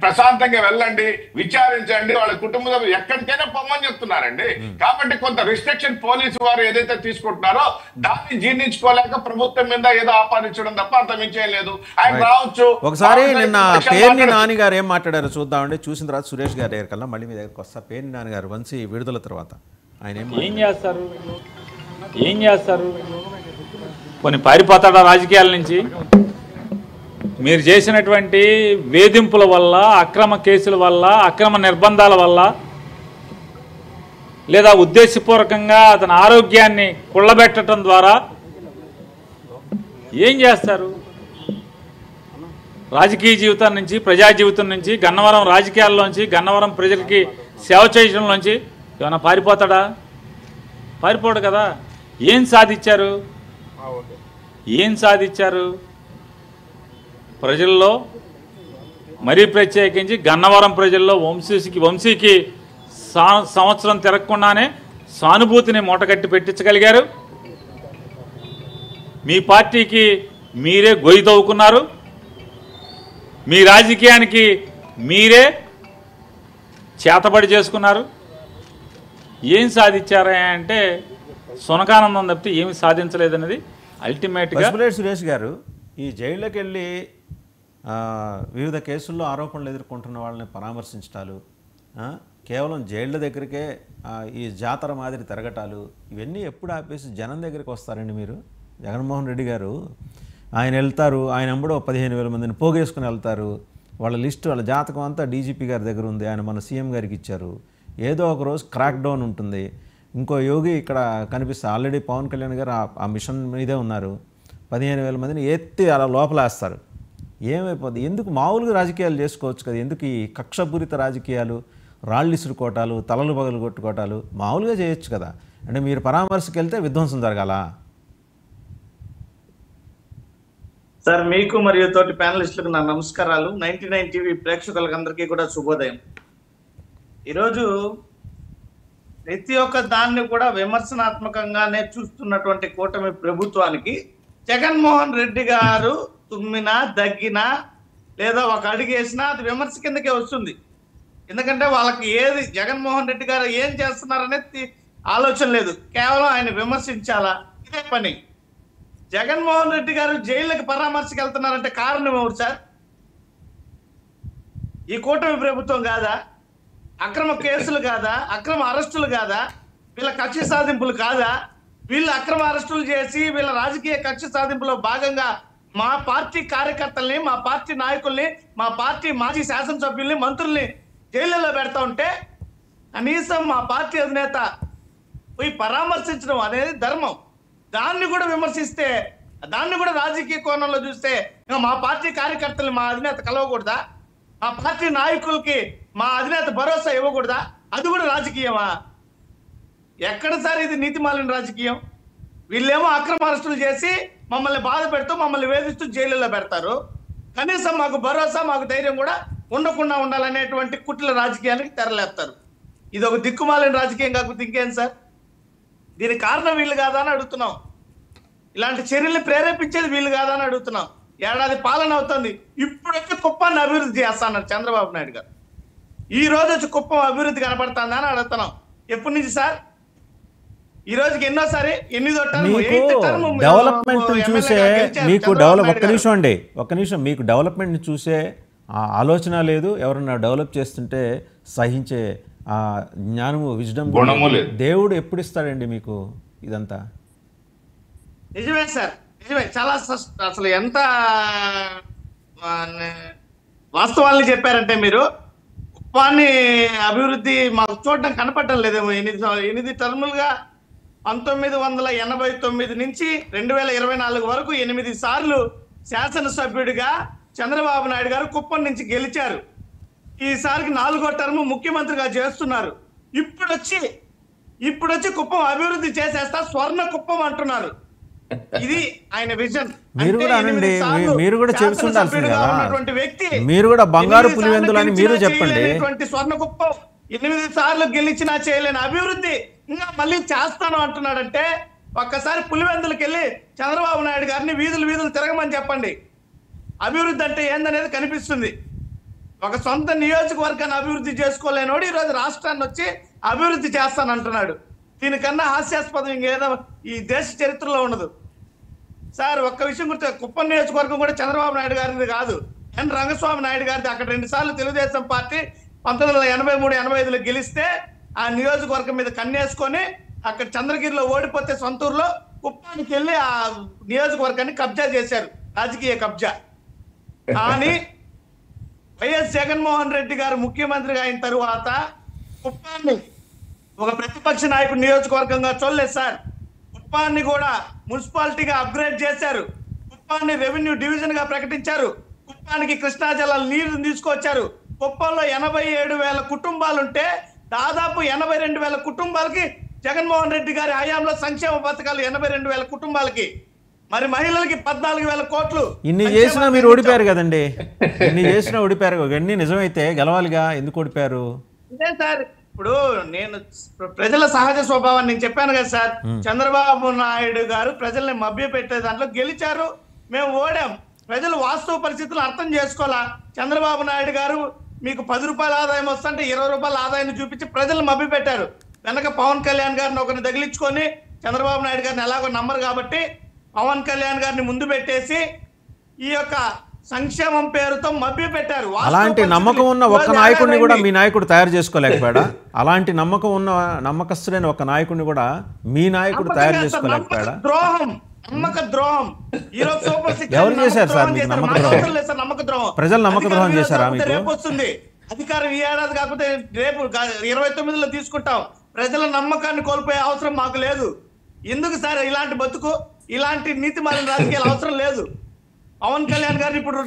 ప్రశాంతంగా వెళ్ళండి, విచారించండి, వాళ్ళ కుటుంబం ఎక్కడికైనా పొమ్మని చెప్తున్నారండి. కాబట్టి కొంత రిస్ట్రిక్షన్ పోలీసు వారు ఏదైతే తీసుకుంటున్నారో దాన్ని జీర్ణించుకోలేక ప్రభుత్వం మీద ఏదో ఆపాదించడం తప్ప అంత మించేం లేదు. ఆయన రావచ్చు. ఒకసారి నిన్న పేర్ని నాని గారు ఏం మాట్లాడారో చూద్దామండి. చూసిన తర్వాత సురేష్ గారి దగ్గర కల్లా మళ్ళీ మీ దగ్గరకు వస్తా. పేర్ని నాని గారు వంశీ విడుదల తర్వాత ఆయన ఏం చేస్తారు కొన్ని పారిపోతాడా రాజకీయాల నుంచి? మీరు చేసినటువంటి వేధింపుల వల్ల, అక్రమ కేసుల వల్ల, అక్రమ నిర్బంధాల వల్ల, లేదా ఉద్దేశపూర్వకంగా అతని ఆరోగ్యాన్ని కుళ్ళబెట్టడం ద్వారా ఏం చేస్తారు? రాజకీయ జీవితం నుంచి, ప్రజా జీవితం నుంచి, గన్నవరం రాజకీయాల్లోంచి, గన్నవరం ప్రజలకి సేవ చేయడంలోంచి ఏమైనా పారిపోతాడా? పారిపోడు కదా. ఏం సాధించారు ప్రజల్లో? మరీ ప్రత్యేకించి గన్నవరం ప్రజల్లో వంశీకి సంవత్సరం తిరగకుండానే సానుభూతిని మూటగట్టి పెట్టించగలిగారు. మీ పార్టీకి మీరే గొయ్యి తవ్వుకున్నారు. మీ రాజకీయానికి మీరే చేతబడి చేసుకున్నారు. ఏం సాధించారా అంటే సునకానందం తప్పితే ఏమి సాధించలేదన్నది అల్టిమేట్గా. సురేష్ గారు, ఈ జైల్లోకి వెళ్ళి వివిధ కేసుల్లో ఆరోపణలు ఎదుర్కొంటున్న వాళ్ళని పరామర్శించటాలు, కేవలం జైళ్ళ దగ్గరికే ఈ జాతర మాదిరి తిరగటాలు, ఇవన్నీ ఎప్పుడు ఆపేసి జనం దగ్గరికి వస్తారండి మీరు? జగన్మోహన్ రెడ్డి గారు ఆయన వెళ్తారు, ఆయన ఎంబడో 15,000 మందిని పోగేసుకుని వెళ్తారు. వాళ్ళ లిస్టు, వాళ్ళ జాతకం అంతా డీజీపీ గారి దగ్గర ఉంది. ఆయన మన సీఎం గారికి ఇచ్చారు. ఏదో ఒక రోజు క్రాక్ డౌన్ ఉంటుంది. ఇంకో యోగి ఇక్కడ కనిపిస్తే ఆల్రెడీ పవన్ కళ్యాణ్ గారు ఆ మిషన్ మీదే ఉన్నారు. 15,000 మందిని ఎత్తి అలా లోపలేస్తారు. ఏమైపోతుంది? ఎందుకు మామూలుగా రాజకీయాలు చేసుకోవచ్చు కదా, ఎందుకు ఈ కక్షపూరిత రాజకీయాలు, రాళ్ళు ఇసురుకోవటాలు, తలలు పగలు కొట్టుకోవటాలు మామూలుగా చేయొచ్చు కదా? అంటే మీరు పరామర్శకు వెళ్తే విధ్వంసం జరగాల? సార్, మీకు మరియు తోటి ప్యానలిస్టులకు నా నమస్కారాలు. 99 టీవీ ప్రేక్షకులకు అందరికీ కూడా శుభోదయం. ఈరోజు ప్రతి ఒక్క దాన్ని కూడా విమర్శనాత్మకంగానే చూస్తున్నటువంటి కూటమి ప్రభుత్వానికి జగన్మోహన్ రెడ్డి గారు తుమ్మినా, దగ్గినా, లేదా ఒక అడుగు వేసినా అది విమర్శ కిందకే వస్తుంది. ఎందుకంటే వాళ్ళకి ఏది జగన్మోహన్ రెడ్డి గారు ఏం చేస్తున్నారనేది ఆలోచన లేదు, కేవలం ఆయన విమర్శించాలా, ఇదే పని. జగన్మోహన్ రెడ్డి గారు జైళ్ళకి పరామర్శకు వెళ్తున్నారంటే కారణం ఎవరు సార్? ఈ కూటమి ప్రభుత్వం కాదా? అక్రమ కేసులు కాదా? అక్రమ అరెస్టులు కాదా? వీళ్ళ కక్ష సాధింపులు కాదా? వీళ్ళు అక్రమ అరెస్టులు చేసి వీళ్ళ రాజకీయ కక్ష సాధింపులో భాగంగా మా పార్టీ కార్యకర్తల్ని, మా పార్టీ నాయకుల్ని, మా పార్టీ మాజీ శాసనసభ్యుల్ని, మంత్రుల్ని జైళ్ళలో పెడతా ఉంటే కనీసం మా పార్టీ అధినేత పోయి పరామర్శించడం అనేది ధర్మం. దాన్ని కూడా విమర్శిస్తే, దాన్ని కూడా రాజకీయ కోణంలో చూస్తే మా పార్టీ కార్యకర్తల్ని మా అధినేత కలవకూడదా? మా పార్టీ నాయకులకి మా అధినేత భరోసా ఇవ్వకూడదా? అది కూడా రాజకీయమా? ఎక్కడ సార్ ఇది నీతిమాలిన రాజకీయం? వీళ్ళేమో అక్రమ అరెస్టులు చేసి మమ్మల్ని బాధ పెడుతూ, మమ్మల్ని వేధిస్తూ జైలులో పెడతారు. కనీసం మాకు భరోసా, మాకు ధైర్యం కూడా ఉండకుండా ఉండాలనేటువంటి కుట్ల రాజకీయానికి తెరలేస్తారు. ఇది ఒక దిక్కుమాలిన రాజకీయం కాకపోతే ఇంకేం సార్? దీనికి కారణం వీళ్ళు కాదా అని అడుగుతున్నాం. ఇలాంటి చర్యల్ని ప్రేరేపించేది వీళ్ళు కాదా అని అడుగుతున్నాం. ఏడాది పాలన అవుతుంది, ఇప్పుడైతే కుప్పాన్ని అభివృద్ధి చేస్తాన్నారు చంద్రబాబు నాయుడు గారు. ఈ రోజు వచ్చి కుప్పం అభివృద్ధి కనపడుతుందా అని అడుగుతున్నాం. ఎప్పటి నుంచి సార్? ఈ రోజుకి ఎన్నోసారి ఎనిమిదో టర్మ్ మీకు డెవలప్మెంట్ చూసే మీకు ఒక్క నిమిషం మీకు డెవలప్మెంట్ చూసే ఆ ఆలోచన లేదు. ఎవరన్నా డెవలప్ చేస్తుంటే సహించే ఆ జ్ఞానము విజ్డమ్ గుణము లేదు. దేవుడు ఎప్పుడు ఇస్తాడండి మీకు ఇదంతా? నిజమే సార్, నిజమే. చాలా అసలు ఎంత వాస్తవాల్ని చెప్పారంటే మీరు. కుప్పాన్ని అభివృద్ధి మాకు చూడడం కనపడటం లేదేమో. 8 టర్ములుగా 1989 నుంచి 2024 వరకు 8 సార్లు శాసనసభ్యుడిగా చంద్రబాబు నాయుడు గారు కుప్పం నుంచి గెలిచారు. ఈసారికి 4వ టర్మ్ ముఖ్యమంత్రిగా చేస్తున్నారు. ఇప్పుడు వచ్చి కుప్పం అభివృద్ధి చేసేస్తా, స్వర్ణ కుప్పం అంటున్నారు. ఇది ఆయన విజన్. మీరు కూడా అనండి, మీరు కూడా చెప్తుండాల్సింది కదా. వ్యక్తి మీరు కూడా బంగారు పులివెందులు అని మీరు చెప్పండి. స్వర్ణ కుప్పం 8 సార్లు గెలిచినా చేయలేని అభివృద్ధి ఇంకా మళ్ళీ చేస్తాను అంటున్నాడంటే ఒక్కసారి పులివెందులకు వెళ్ళి చంద్రబాబు నాయుడు గారిని వీధులు తిరగమని చెప్పండి. అభివృద్ధి అంటే ఏందనేది కనిపిస్తుంది. ఒక సొంత నియోజకవర్గాన్ని అభివృద్ధి చేసుకోలేనోడు ఈరోజు రాష్ట్రాన్ని వచ్చి అభివృద్ధి చేస్తానంటున్నాడు. దీనికన్నా హాస్యాస్పదం ఇంకేదో ఈ దేశ చరిత్రలో ఉండదు. సార్ ఒక్క విషయం గుర్తు, కుప్పం నియోజకవర్గం కూడా చంద్రబాబు నాయుడు గారిది కాదు, ఎన్ రంగస్వామి నాయుడు గారిది. అక్కడ 2 సార్లు తెలుగుదేశం పార్టీ 1983-85లో గెలిస్తే ఆ నియోజకవర్గం మీద కన్నేసుకొని అక్కడ చంద్రగిరిలో ఓడిపోతే సొంతూరులో కుప్పానికి వెళ్ళి ఆ నియోజకవర్గాన్ని కబ్జా చేశారు, రాజకీయ కబ్జా. కానీ వైఎస్ జగన్మోహన్ రెడ్డి గారు ముఖ్యమంత్రిగా అయిన తరువాత కుప్పాన్ని ఒక ప్రతిపక్ష నాయకుడు నియోజకవర్గంగా చూడలేదు సార్. కుప్పాన్ని కూడా మున్సిపాలిటీగా అప్గ్రేడ్ చేశారు. కుప్పాన్ని రెవెన్యూ డివిజన్ గా ప్రకటించారు. కుప్పానికి కృష్ణా జలాల నీరు తీసుకొచ్చారు. కుప్పంలో 87,000 కుటుంబాలుంటే దాదాపు 82,000 కుటుంబాలకి జగన్మోహన్ రెడ్డి గారి హయాంలో సంక్షేమ పథకాలు 82,000 కుటుంబాలకి. మరి మహిళలకి 14,000 కోట్లు. ఇన్ని చేసినా మీరు ఓడిపోయారు కదండి. ఇన్ని చేసినా ఓడిపోయారు. ఇవన్నీ నిజమైతే గెలవాలిగా, ఎందుకు ఓడిపోయారు? ఇదే సార్, ఇప్పుడు నేను ప్రజల సహజ స్వభావాన్ని నేను చెప్పాను కదా సార్. చంద్రబాబు నాయుడు గారు ప్రజల్ని మభ్య పెట్టే దాంట్లో గెలిచారు, మేము ఓడాం. ప్రజలు వాస్తవ పరిస్థితులు అర్థం చేసుకోవాలా. చంద్రబాబు నాయుడు గారు మీకు 10 రూపాయల ఆదాయం వస్తుంటే 20 రూపాయల ఆదాయాన్ని చూపించి ప్రజలు మభ్య పెట్టారు. వెనక పవన్ కళ్యాణ్ గారిని ఒకరిని తగిలించుకొని చంద్రబాబు నాయుడు గారిని ఎలాగో నమ్మరు కాబట్టి పవన్ కళ్యాణ్ గారిని ముందు పెట్టేసి ఈ యొక్క సంక్షేమం పేరుతో మభ్య పెట్టారు. అలాంటి నమ్మకం ఉన్న ఒక్క నాయకుడిని కూడా మీ నాయకుడు తయారు చేసుకోలేకపోయాడా? అలాంటి నమ్మకం ఉన్న నమ్మకస్తుడైన ఒక నాయకుడిని కూడా మీ నాయకుడు తయారు చేసుకోలేకపోయాడా? ద్రోహం, నమ్మక ద్రోహం. ఎవరు చేశారు సార్ మీకు నమ్మక ద్రోహం? నమ్మక ద్రోహం. ప్రజలు నమ్మక ద్రోహం చేశారా మీకు? రేపు వస్తుంది అధికారం, ఈ ఏడాది కాకపోతే రేపు 29లో తీసుకుంటాం. ప్రజల నమ్మకాన్ని కోల్పోయే అవసరం మాకు లేదు. ఎందుకు సార్ ఇలాంటి బతుకు, ఇలాంటి నీతి మాలిన రాజకీయాలు అవసరం లేదు. పవన్ కళ్యాణ్ గారిని ఇప్పుడు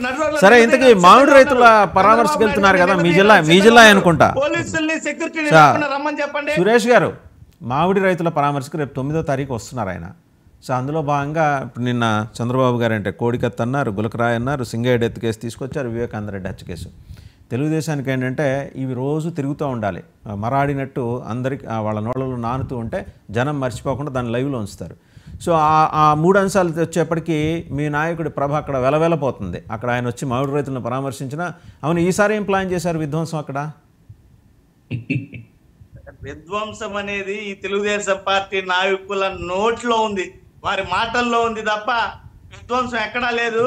సరే, ఇంతకీ మామిడి రైతుల పరామర్శకు వెళ్తున్నారు కదా, మీ జిల్లా అనుకుంటా. పోలీసుల్ని సెక్యూరిటీని రమ్మని చెప్పండి. సురేష్ గారు, మామిడి రైతుల పరామర్శకు రేపు 9వ తారీఖు వస్తున్నారు ఆయన. సో అందులో భాగంగా ఇప్పుడు నిన్న చంద్రబాబు గారు అంటే కోడికత్ అన్నారు, గులకరాయ్ అన్నారు, సింగయ్య డెత్ కేసు తీసుకొచ్చారు, వివేకానందరెడ్డి హత్య కేసు. తెలుగుదేశానికి ఏంటంటే ఇవి రోజు తిరుగుతూ ఉండాలి, మరాడినట్టు అందరికి వాళ్ళ నోళ్ళలో నానుతూ ఉంటే జనం మర్చిపోకుండా దాన్ని లైవ్లో ఉంచుతారు. సో ఆ 3 అంశాలు వచ్చేప్పటికీ మీ నాయకుడి ప్రభ అక్కడ వెలవెలపోతుంది. అక్కడ ఆయన వచ్చి మామిడి రైతులను పరామర్శించినా, అవును ఈసారి ఏం ప్లాన్ చేశారు విధ్వంసం అక్కడ? విధ్వంసం అనేది ఈ తెలుగుదేశం పార్టీ నాయకుల నోట్లో ఉంది, వారి మాటల్లో ఉంది తప్ప విధ్వంసం ఎక్కడా లేదు.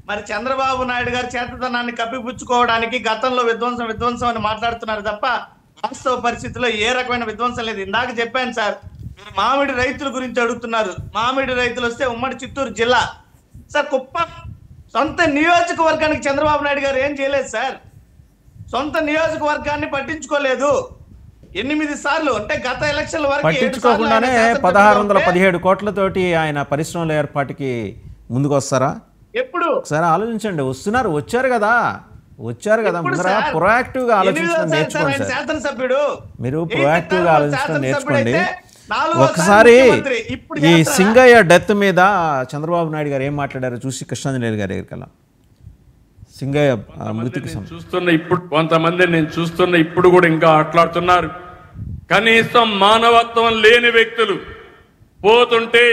మరి చంద్రబాబు నాయుడు గారి చేతతనాన్ని కప్పిపుచ్చుకోవడానికి గతంలో విధ్వంసం అని మాట్లాడుతున్నారు తప్ప వాస్తవ పరిస్థితిలో ఏ రకమైన విధ్వంసం లేదు. ఇందాక చెప్పాను సార్, మామిడి రైతుల గురించి అడుగుతున్నారు. మామిడి రైతులు వస్తే ఉమ్మడి చిత్తూరు జిల్లా సార్, కుప్పం సొంత నియోజకవర్గానికి చంద్రబాబు నాయుడు గారు ఏం చేయలేదు సార్. సొంత నియోజకవర్గాన్ని పట్టించుకోలేదు. 8 సార్లు అంటే గత ఎలక్షన్ల వరకు పట్టించుకోకుండానే 1617 కోట్లతోటి ఆయన పరిశ్రమల ఏర్పాటుకి ముందుకు వస్తారా? ఎప్పుడు సరే ఆలోచించండి. వచ్చారు కదా ముందర ప్రొయాక్టివ్ గా ఆలోచించడం నేర్చుకోండి సార్. శాసనసభ్యుడు మీరు ప్రొయాక్టివ్ గా ఆలోచించడం నేర్చుకోండి. ఒకసారి ఈ సింగయ్య డెత్ మీద చంద్రబాబు నాయుడు గారు ఏం మాట్లాడారో చూసి కృష్ణాంజనేయులు గారి దగ్గరికి వెళ్ళాం. సింగయ్య మృతికి చూస్తున్న ఇప్పుడు కొంతమంది నేను చూస్తున్న ఇప్పుడు కూడా ఇంకా ఆటలాడుతున్నారు. కనీసం మానవత్వం లేని వ్యక్తులు పోతుంటే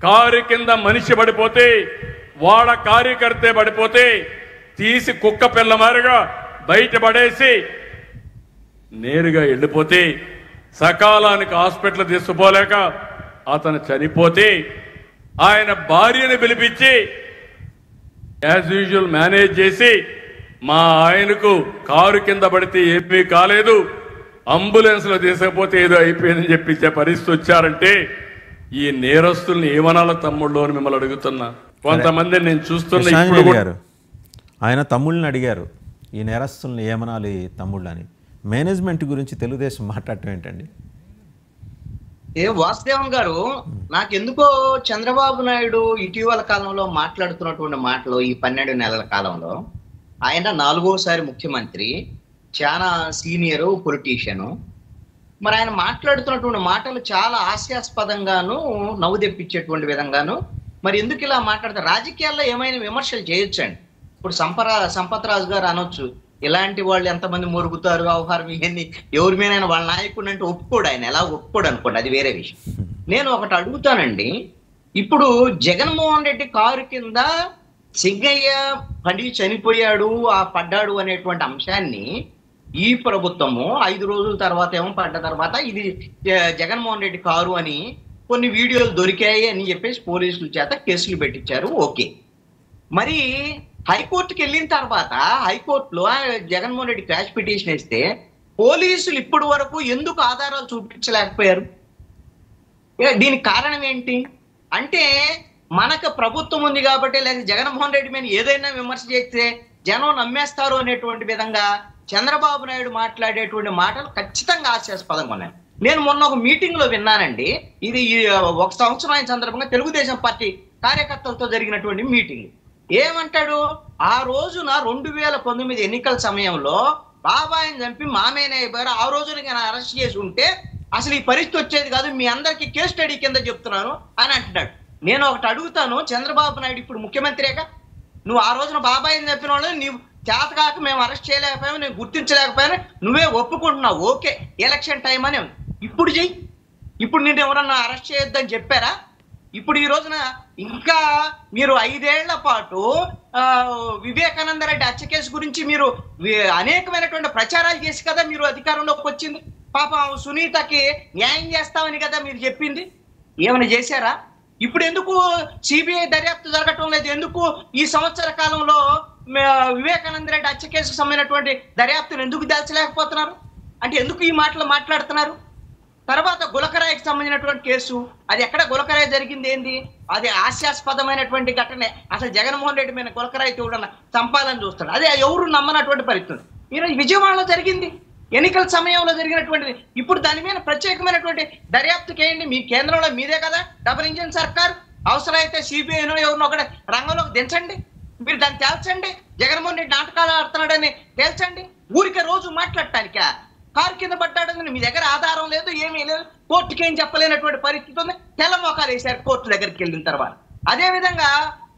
కారు కింద మనిషి పడిపోతే, వాడ కార్యకర్తే పడిపోతే తీసి కుక్క పిల్ల మారిగా బయట పడేసి నేరుగా వెళ్ళిపోతే, సకాలానికి హాస్పిటల్ తీసుకుపోలేక అతను చనిపోతే ఆయన భార్యను పిలిపించి యాజ్ యూజువల్ మేనేజ్ చేసి మా ఆయనకు కారు కింద పడితే ఏమీ కాలేదు, అంబులెన్స్ లో తీసుకపోతే ఏదో అయిపోయిందని చెప్పించే పరిస్థితి వచ్చారంటే ఈ నేరస్తుల్ని ఏమనాల తమ్ముళ్ళు అని మిమ్మల్ని అడుగుతున్నా. కొంతమంది నేను చూస్తున్నా ఇప్పుడు కూడా గారు ఆయన తమ్ముళ్ళని అడిగారు ఈ నేరస్తుల్ని ఏమనాలి తమ్ముళ్ళు అని. మేనేజ్మెంట్ గురించి తెలుగుదేశం మాట్లాడటం ఏంటండి? వాసుదేవన్ గారు, నాకెందుకో చంద్రబాబు నాయుడు ఇటీవల కాలంలో మాట్లాడుతున్నటువంటి మాటలు, ఈ 12 నెలల కాలంలో ఆయన 4వసారి ముఖ్యమంత్రి, చాలా సీనియర్ పొలిటీషియను, మరి ఆయన మాట్లాడుతున్నటువంటి మాటలు చాలా హాస్యాస్పదంగాను నవ్వు తెప్పించేటువంటి విధంగాను. మరి ఎందుకు ఇలా మాట్లాడతారు? రాజకీయాల్లో ఏమైనా విమర్శలు చేయొచ్చండి. ఇప్పుడు సంపత్ రాజు గారు అనొచ్చు, ఇలాంటి వాళ్ళు ఎంతమంది మురుగుతారు, వ్యవహారం ఇవన్నీ ఎవరి మీద వాళ్ళ నాయకుడు అంటే ఒప్పుకోడు, ఆయన ఎలా ఒప్పుకోడు అనుకోండి, అది వేరే విషయం. నేను ఒకటి అడుగుతానండి, ఇప్పుడు జగన్మోహన్ రెడ్డి కారు కింద సింగయ్య పడి చనిపోయాడు, ఆ పడ్డాడు అనేటువంటి అంశాన్ని ఈ ప్రభుత్వము 5 రోజుల తర్వాత ఏమో పడ్డ తర్వాత ఇది జగన్మోహన్ రెడ్డి కారు అని కొన్ని వీడియోలు దొరికాయి అని చెప్పేసి పోలీసుల చేత కేసులు పెట్టించారు. ఓకే, మరి హైకోర్టుకి వెళ్ళిన తర్వాత హైకోర్టులో జగన్మోహన్ రెడ్డి క్రాష్ పిటిషన్ వేస్తే పోలీసులు ఇప్పటి వరకు ఎందుకు ఆధారాలు చూపించలేకపోయారు? దీనికి కారణం ఏంటి అంటే, మనకు ప్రభుత్వం ఉంది కాబట్టి, లేదా జగన్మోహన్ రెడ్డి మీద ఏదైనా విమర్శ చేస్తే జనం నమ్మేస్తారు అనేటువంటి విధంగా చంద్రబాబు నాయుడు మాట్లాడేటువంటి మాటలు ఖచ్చితంగా హాస్యాస్పదంగా ఉన్నాయి. నేను మొన్న ఒక మీటింగ్ లో విన్నానండి, ఇది 1 సంవత్సరం అయిన సందర్భంగా తెలుగుదేశం పార్టీ కార్యకర్తలతో జరిగినటువంటి మీటింగ్. ఏమంటాడు, ఆ రోజున 2019 ఎన్నికల సమయంలో బాబాయిని చంపి మామయ్యనే అయిపోయారు, ఆ రోజున నేను అరెస్ట్ చేసి ఉంటే అసలు ఈ పరిస్థితి వచ్చేది కాదు, మీ అందరికీ కేస్ స్టడీ కింద చెప్తున్నాను అని అంటున్నాడు. నేను ఒకటి అడుగుతాను, చంద్రబాబు నాయుడు ఇప్పుడు ముఖ్యమంత్రిగా, నువ్వు ఆ రోజున బాబాయిని చంపిన వాళ్ళు నీవు చేత కాక మేము అరెస్ట్ చేయలేకపోయాము, నేను గుర్తించలేకపోయాను, నువ్వే ఒప్పుకుంటున్నావు, ఓకే ఎలక్షన్ టైం అని. ఇప్పుడు చెయ్యి, ఇప్పుడు నేను ఎవరన్నా అరెస్ట్ చేయొద్దని చెప్పారా? ఇప్పుడు ఈ రోజున ఇంకా మీరు 5 ఏళ్ల పాటు వివేకానంద రెడ్డి హత్య కేసు గురించి మీరు అనేకమైనటువంటి ప్రచారాలు చేసి కదా మీరు అధికారంలోకి వచ్చింది. పాపం సునీతకి న్యాయం చేస్తామని కదా మీరు చెప్పింది, ఏమైనా చేశారా? ఇప్పుడు ఎందుకు సిబిఐ దర్యాప్తు జరగటం లేదు? ఎందుకు ఈ సంవత్సర కాలంలో వివేకానంద రెడ్డి హత్య కేసుకు సంబంధించినటువంటి దర్యాప్తును ఎందుకు దాల్చలేకపోతున్నారు? అంటే ఎందుకు ఈ మాటలు మాట్లాడుతున్నారు? తర్వాత గులకరాయికి సంబంధించినటువంటి కేసు, అది ఎక్కడ గులకరాయి జరిగింది ఏంది? అది హాస్యాస్పదమైనటువంటి ఘటనే. అసలు జగన్మోహన్ రెడ్డి మీద గులకరాయి చూడన్న చంపాలని చూస్తాడు, అదే ఎవరు నమ్మనటువంటి పరిస్థితి. ఈరోజు విజయవాడలో జరిగింది, ఎన్నికల సమయంలో జరిగినటువంటిది. ఇప్పుడు దాని మీద ప్రత్యేకమైనటువంటి దర్యాప్తు చేయండి, మీ కేంద్రంలో మీదే కదా డబుల్ ఇంజిన్ సర్కార్, అవసరమైతే సిబిఐనో ఎవరినో ఒకటి రంగంలోకి దించండి, మీరు దాన్ని తేల్చండి. జగన్మోహన్ రెడ్డి నాటకాలు ఆడుతున్నాడని తేల్చండి. ఊరికే రోజు మాట్లాడటానికా? కారు కింద పడ్డాడని మీ దగ్గర ఆధారం లేదు, ఏమీ లేదు, కోర్టుకి ఏం చెప్పలేనటువంటి పరిస్థితి ఉంది. తెల్ల మోకాలు వేశారు కోర్టు దగ్గరికి వెళ్ళిన తర్వాత. అదేవిధంగా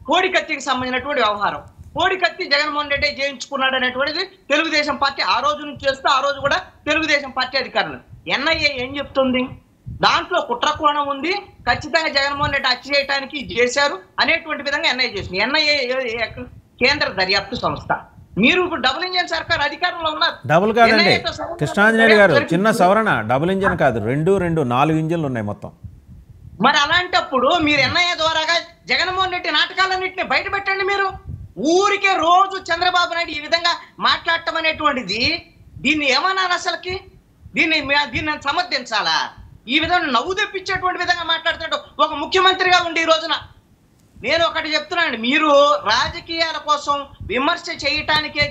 కోడికత్తికి సంబంధించినటువంటి వ్యవహారం, కోడికత్తి జగన్మోహన్ రెడ్డి చేయించుకున్నాడు అనేటువంటిది తెలుగుదేశం పార్టీ ఆ రోజు నుంచి చేస్తూ, ఆ రోజు కూడా తెలుగుదేశం పార్టీ అధికారులు. ఎన్ఐఏ ఏం చెప్తుంది? దాంట్లో కుట్రకోణం ఉంది, ఖచ్చితంగా జగన్మోహన్ రెడ్డి హత్య చేయడానికి చేశారు అనేటువంటి విధంగా ఎన్ఐఏ చేసింది. ఎన్ఐఏ కేంద్ర దర్యాప్తు సంస్థ. మీరు ఇప్పుడు డబుల్ ఇంజన్ సర్కార్ అధికారంలో ఉన్నారు. డబుల్ కాదండి కృష్ణాంజనేయులు గారు, చిన్న సవరణ, డబుల్ ఇంజన్ కాదు, 4 ఇంజన్లు ఉన్నాయి మొత్తం. మరి అలాంటప్పుడు మీరు ఎన్ఐఏ ద్వారాగా జగన్మోహన్ రెడ్డి నాటకాలన్నింటినీ బయట పెట్టండి. మీరు ఊరికే రోజు చంద్రబాబు నాయుడు ఈ విధంగా మాట్లాడటం అనేటువంటిది, దీన్ని ఏమన్నాను అసలుకి? దీన్ని సమర్థించాలా? ఈ విధంగా నవ్వు తెప్పించేటువంటి విధంగా మాట్లాడుతున్నాడు ఒక ముఖ్యమంత్రిగా ఉండి. ఈ రోజున నేను ఒకటి చెప్తున్నాను, మీరు రాజకీయాల కోసం విమర్శ చేయటానికే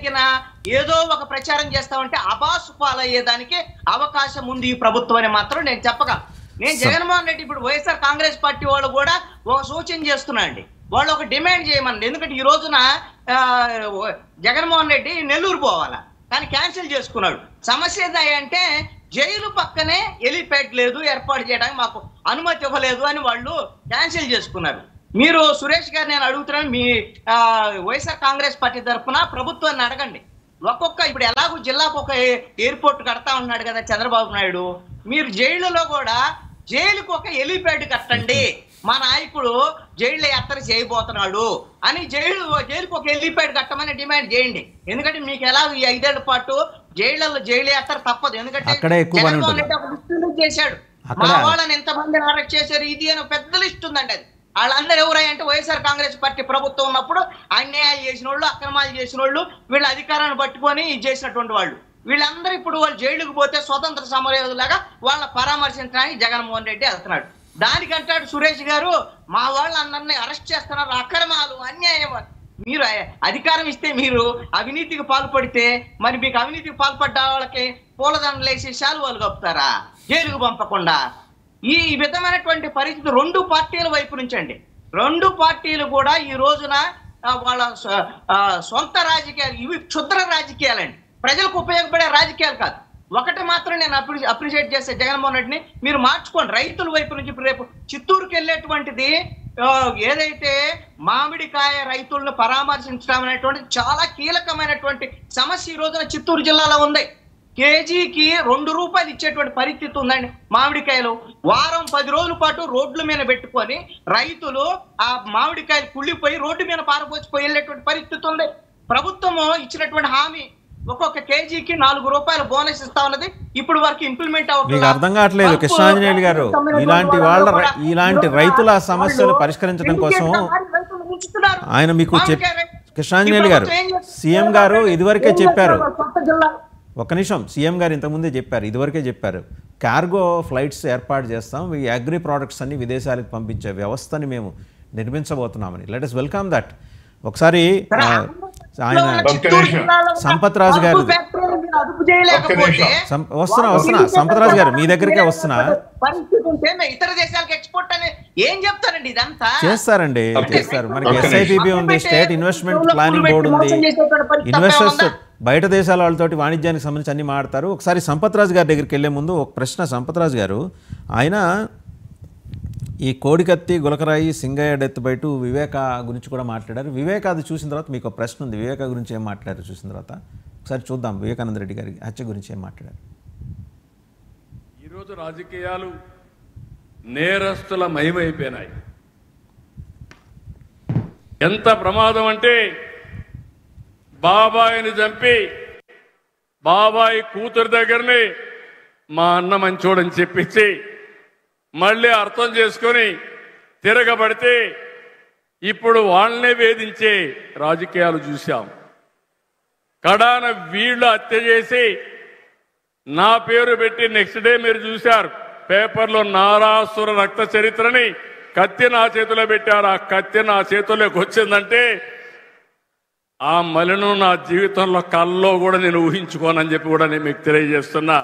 ఏదో ఒక ప్రచారం చేస్తామంటే అబాసు పాలయ్యేదానికి అవకాశం ఉంది ఈ ప్రభుత్వం అని మాత్రం నేను చెప్పగా. నేను జగన్మోహన్ రెడ్డి ఇప్పుడు వైఎస్ఆర్ కాంగ్రెస్ పార్టీ వాళ్ళు కూడా ఒక సూచన చేస్తున్నా అండి, వాళ్ళు ఒక డిమాండ్ చేయమనండి. ఎందుకంటే ఈ రోజున జగన్మోహన్ రెడ్డి నెల్లూరు పోవాలా, కానీ క్యాన్సిల్ చేసుకున్నాడు. సమస్య ఏంటంటే జైలు పక్కనే హెలిప్యాడ్ లేదు, ఏర్పాటు చేయడానికి మాకు అనుమతి ఇవ్వలేదు అని వాళ్ళు క్యాన్సిల్ చేసుకున్నారు. మీరు సురేష్ గారు నేను అడుగుతున్నాను, మీ వైఎస్ఆర్ కాంగ్రెస్ పార్టీ తరఫున ప్రభుత్వాన్ని అడగండి. ఇప్పుడు ఎలాగో జిల్లాకు ఒక ఎయిర్పోర్ట్ కడతా ఉన్నాడు కదా చంద్రబాబు నాయుడు, మీరు జైలులో కూడా జైలుకు ఒక హెలిప్యాడ్ కట్టండి, మా నాయకుడు జైలు యాత్ర చేయబోతున్నాడు అని జైలుకు ఒక హెలిప్యాడ్ కట్టమని డిమాండ్ చేయండి. ఎందుకంటే మీకు ఎలా ఈ 5 ఏళ్ల పాటు జైలు యాత్ర తప్పదు. ఎందుకంటే జగన్మోహన్ రెడ్డి ఒక లిస్టు చేశాడు, అక్కడ- మా వాళ్ళని ఎంతమందిని అరెస్ట్ చేశారు ఇది అని పెద్ద లిస్ట్ ఉందండి. అది వాళ్ళందరూ ఎవరంటే వైఎస్ఆర్ కాంగ్రెస్ పార్టీ ప్రభుత్వం ఉన్నప్పుడు అన్యాయాలు చేసిన వాళ్ళు, అక్రమాలు చేసిన వాళ్ళు, వీళ్ళ అధికారాన్ని పట్టుకొని ఇది చేసినటువంటి వాళ్ళు. వీళ్ళందరూ ఇప్పుడు వాళ్ళు జైలుకు పోతే స్వతంత్ర సమరయోధులాగా వాళ్ళ పరామర్శించడానికి జగన్మోహన్ రెడ్డి వెళ్తున్నాడు. దానికంటాడు సురేష్ గారు మా వాళ్ళందరినీ అరెస్ట్ చేస్తున్నారు, అక్రమాలు, అన్యాయం. మీరు అధికారం ఇస్తే మీరు అవినీతికి పాల్పడితే మరి మీకు అవినీతికి పాల్పడ్డ వాళ్ళకి పూలదండలు వేసి శాలువాలు కప్పుతారా జైలుకు పంపకుండా? ఈ విధమైనటువంటి పరిస్థితి రెండు పార్టీల వైపు నుంచి అండి. రెండు పార్టీలు కూడా ఈ రోజున వాళ్ళ సొంత రాజకీయాలు, ఇవి క్షుద్ర రాజకీయాలండి, ప్రజలకు ఉపయోగపడే రాజకీయాలు కాదు. ఒకటి మాత్రం నేను అప్రిషియేట్ చేసే జగన్మోహన్ రెడ్డిని, మీరు మార్చుకోండి. రైతుల వైపు నుంచి ఇప్పుడు రేపు చిత్తూరుకి వెళ్ళేటువంటిది ఏదైతే మామిడికాయ రైతులను పరామర్శించడం అనేటువంటి చాలా కీలకమైనటువంటి సమస్య ఈ రోజున చిత్తూరు జిల్లాలో ఉంది. కేజీకి 2 రూపాయలు ఇచ్చేటువంటి పరిస్థితి ఉందండి. మామిడికాయలు వారం 10 రోజుల పాటు రోడ్ల మీద పెట్టుకొని రైతులు ఆ మామిడికాయలు కుళ్ళిపోయి రోడ్డు మీద పారపోసిపోయి వెళ్ళేటువంటి పరిస్థితి ఉంది. ప్రభుత్వము ఇచ్చినటువంటి హామీ ఒక్కొక్క కేజీకి 4 రూపాయలు బోనస్ ఇస్తా ఉన్నది, ఇప్పుడు వరకు ఇంప్లిమెంట్ మీకు అవుతుంది. అర్థం కావట్లేదు కృష్ణాంజనేయులు గారు. ఇలాంటి రైతుల సమస్యలు పరిష్కరించడం కోసం ఆయన మీకు కృష్ణాంజనేయులు గారు సీఎం గారు ఇదివరకే చెప్పారు. ఒక్క నిమిషం, సీఎం గారు ఇంతకుముందే చెప్పారు, ఇదివరకే చెప్పారు, కార్గో ఫ్లైట్స్ ఏర్పాటు చేస్తాం, ఈ అగ్రి ప్రోడక్ట్స్ అన్ని విదేశాలకు పంపించే వ్యవస్థని మేము నిర్మించబోతున్నామని. Let us welcome that. ఒకసారి ఆయన సంపత్ రాజు గారు వస్తున్నా సంపత్ రాజు గారు మీ దగ్గరికే వస్తున్నా. ఇతర దేశాలకు ఎక్స్పోర్ట్ అని ఏం చెప్తారండి? ఇదంతా చేస్తారు. మనకి SIPB ఉంది, స్టేట్ ఇన్వెస్ట్మెంట్ ప్లానింగ్ బోర్డు ఉంది, ఇన్వెస్టర్స్ బయట దేశాల వాళ్ళతోటి వాణిజ్యానికి సంబంధించి అన్ని మాట్లాడతారు. ఒకసారి సంపత్ రాజు గారి దగ్గరికి వెళ్లే ముందు ఒక ప్రశ్న. సంపత్ రాజు గారు, ఆయన ఈ కోడికత్తి, గులకరాయి, సింగయ్య డెత్ బైటు, వివేక గురించి కూడా మాట్లాడారు. వివేక అది చూసిన తర్వాత మీకు ఒక ప్రశ్న ఉంది, వివేక గురించి ఏం మాట్లాడారు చూసిన తర్వాత ఒకసారి చూద్దాం. వివేకానంద రెడ్డి గారి హత్య గురించి ఏం మాట్లాడారు. ఈరోజు రాజకీయాలు నేరస్తుల మయమైపోయినాయి. ఎంత ప్రమాదం అంటే బాబాయిని చంపి బాబాయి కూతురు దగ్గరని మా అన్న మంచోడని చెప్పించి మళ్ళీ అర్థం చేసుకొని తిరగబడితే ఇప్పుడు వాళ్ళనే వేధించే రాజకీయాలు చూశాం. కడాన వీళ్ళు హత్య చేసి నా పేరు పెట్టి నెక్స్ట్ డే మీరు చూశారు పేపర్లో నారాసుర రక్త చరిత్రని కత్తి నా చేతిలో పెట్టారు. ఆ కత్తి నా చేతిలోకి వచ్చిందంటే ఆ మలిను నా జీవితంలో కల్లో కూడా నేను ఊహించుకోనని చెప్పి కూడా నేను మీకు తెలియజేస్తున్నా.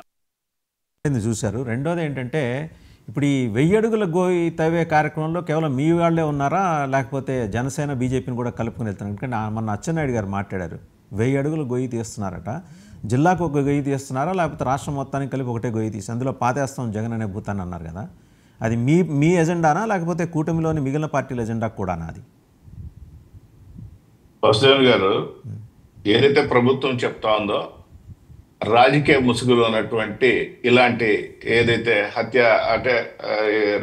చూశారు. రెండోది ఏంటంటే ఇప్పుడు ఈ 1000 అడుగుల గోయి తవ్వే కార్యక్రమంలో కేవలం మీ వాళ్ళే ఉన్నారా, లేకపోతే జనసేన బీజేపీని కూడా కలుపుకుని వెళ్తున్నారు? ఎందుకంటే మొన్న అచ్చెన్నాయుడు గారు మాట్లాడారు, 1000 అడుగుల గొయ్యి తీస్తున్నారట, జిల్లాకు ఒక గొయ్యి తీస్తున్నారా లేకపోతే రాష్ట్రం మొత్తానికి కలిపి ఒకటే గొయ్యి తీసి అందులో పాతేస్తాం జగన్ అనే భూతాన్ని అన్నారు కదా. అది మీ ఎజెండానా లేకపోతే కూటమిలోని మిగిలిన పార్టీల ఎజెండా కూడానా? అది వసుదేవన్ గారు, ఏదైతే ప్రభుత్వం చెప్తా ఉందో రాజకీయ ముసుగులో ఉన్నటువంటి ఇలాంటి ఏదైతే హత్య అంటే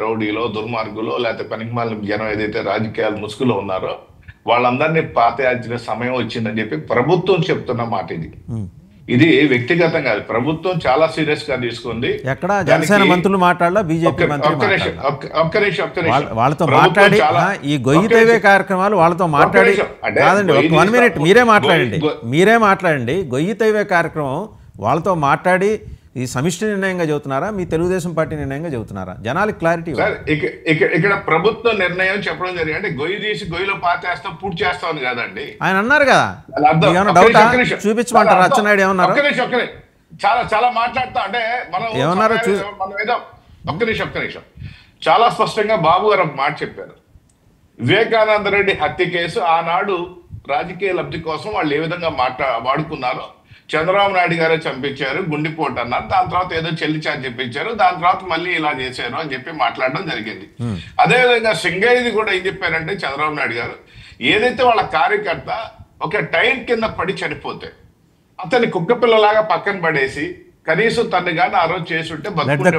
రౌడీలో, దుర్మార్గులో, లేకపోతే పనికిమాలిన జనం ఏదైతే రాజకీయాల ముసుగులో ఉన్నారో వాళ్ళందరినీ పాతేయాల్సిన సమయం వచ్చిందని చెప్పి ప్రభుత్వం చెప్తున్న మాట ఇది. ఇది వ్యక్తిగతం కాదు, ప్రభుత్వం చాలా సీరియస్ గా తీసుకుంది. ఎక్కడ జనసేన మంత్రులు మాట్లాడాలా, బీజేపీ మంత్రులు ఒక్క నిమిషం వాళ్ళతో మాట్లాడి ఈ గొయ్యి తవ్వే కార్యక్రమాలు వాళ్ళతో మాట్లాడి కాదండి, 1 మినిట్ మీరే మాట్లాడండి. గొయ్యి తవ్వే కార్యక్రమం వాళ్ళతో మాట్లాడి ఈ సమిష్టి నిర్ణయంగా చెబుతున్నారా, మీ తెలుగుదేశం పార్టీ నిర్ణయంగా చెబుతున్నారా? జనాలకు క్లారిటీ. ఇక్కడ ప్రభుత్వ నిర్ణయం చెప్పడం జరిగింది, అంటే గొయ్యి తీసి గొయ్యిలో పాతేస్తాం పూర్తి చేస్తాం కాదండి. ఆయన అన్నారు కదా, చూపించమంటారు అచ్చెన్నాయుడు ఏమన్నారు? చాలా చాలా మాట్లాడతాం అంటే మనం ఏమన్నారు ఏదో ఒక్క నిమిషం చాలా స్పష్టంగా బాబు గారు మాట చెప్పారు. వివేకానంద రెడ్డి హత్య కేసు ఆనాడు రాజకీయ లబ్ధి కోసం వాళ్ళు ఏ విధంగా వాడుకున్నారో, చంద్రబాబు నాయుడు గారే చంపించారు, గుండెపోటు అన్నారు, దాని తర్వాత ఏదో చెల్లిచారు చెప్పించారు, దాని తర్వాత మళ్ళీ ఇలా చేశారు అని చెప్పి మాట్లాడడం జరిగింది. అదేవిధంగా సింగయ్యది కూడా ఏం చెప్పారంటే చంద్రబాబు నాయుడు గారు ఏదైతే వాళ్ళ కార్యకర్త ఒక టైర్ కింద పడి చనిపోతే అతని కుక్క పిల్లలాగా పక్కన పడేసి కనీసం తను కానీ ఆ రోజు చేస్తుంటే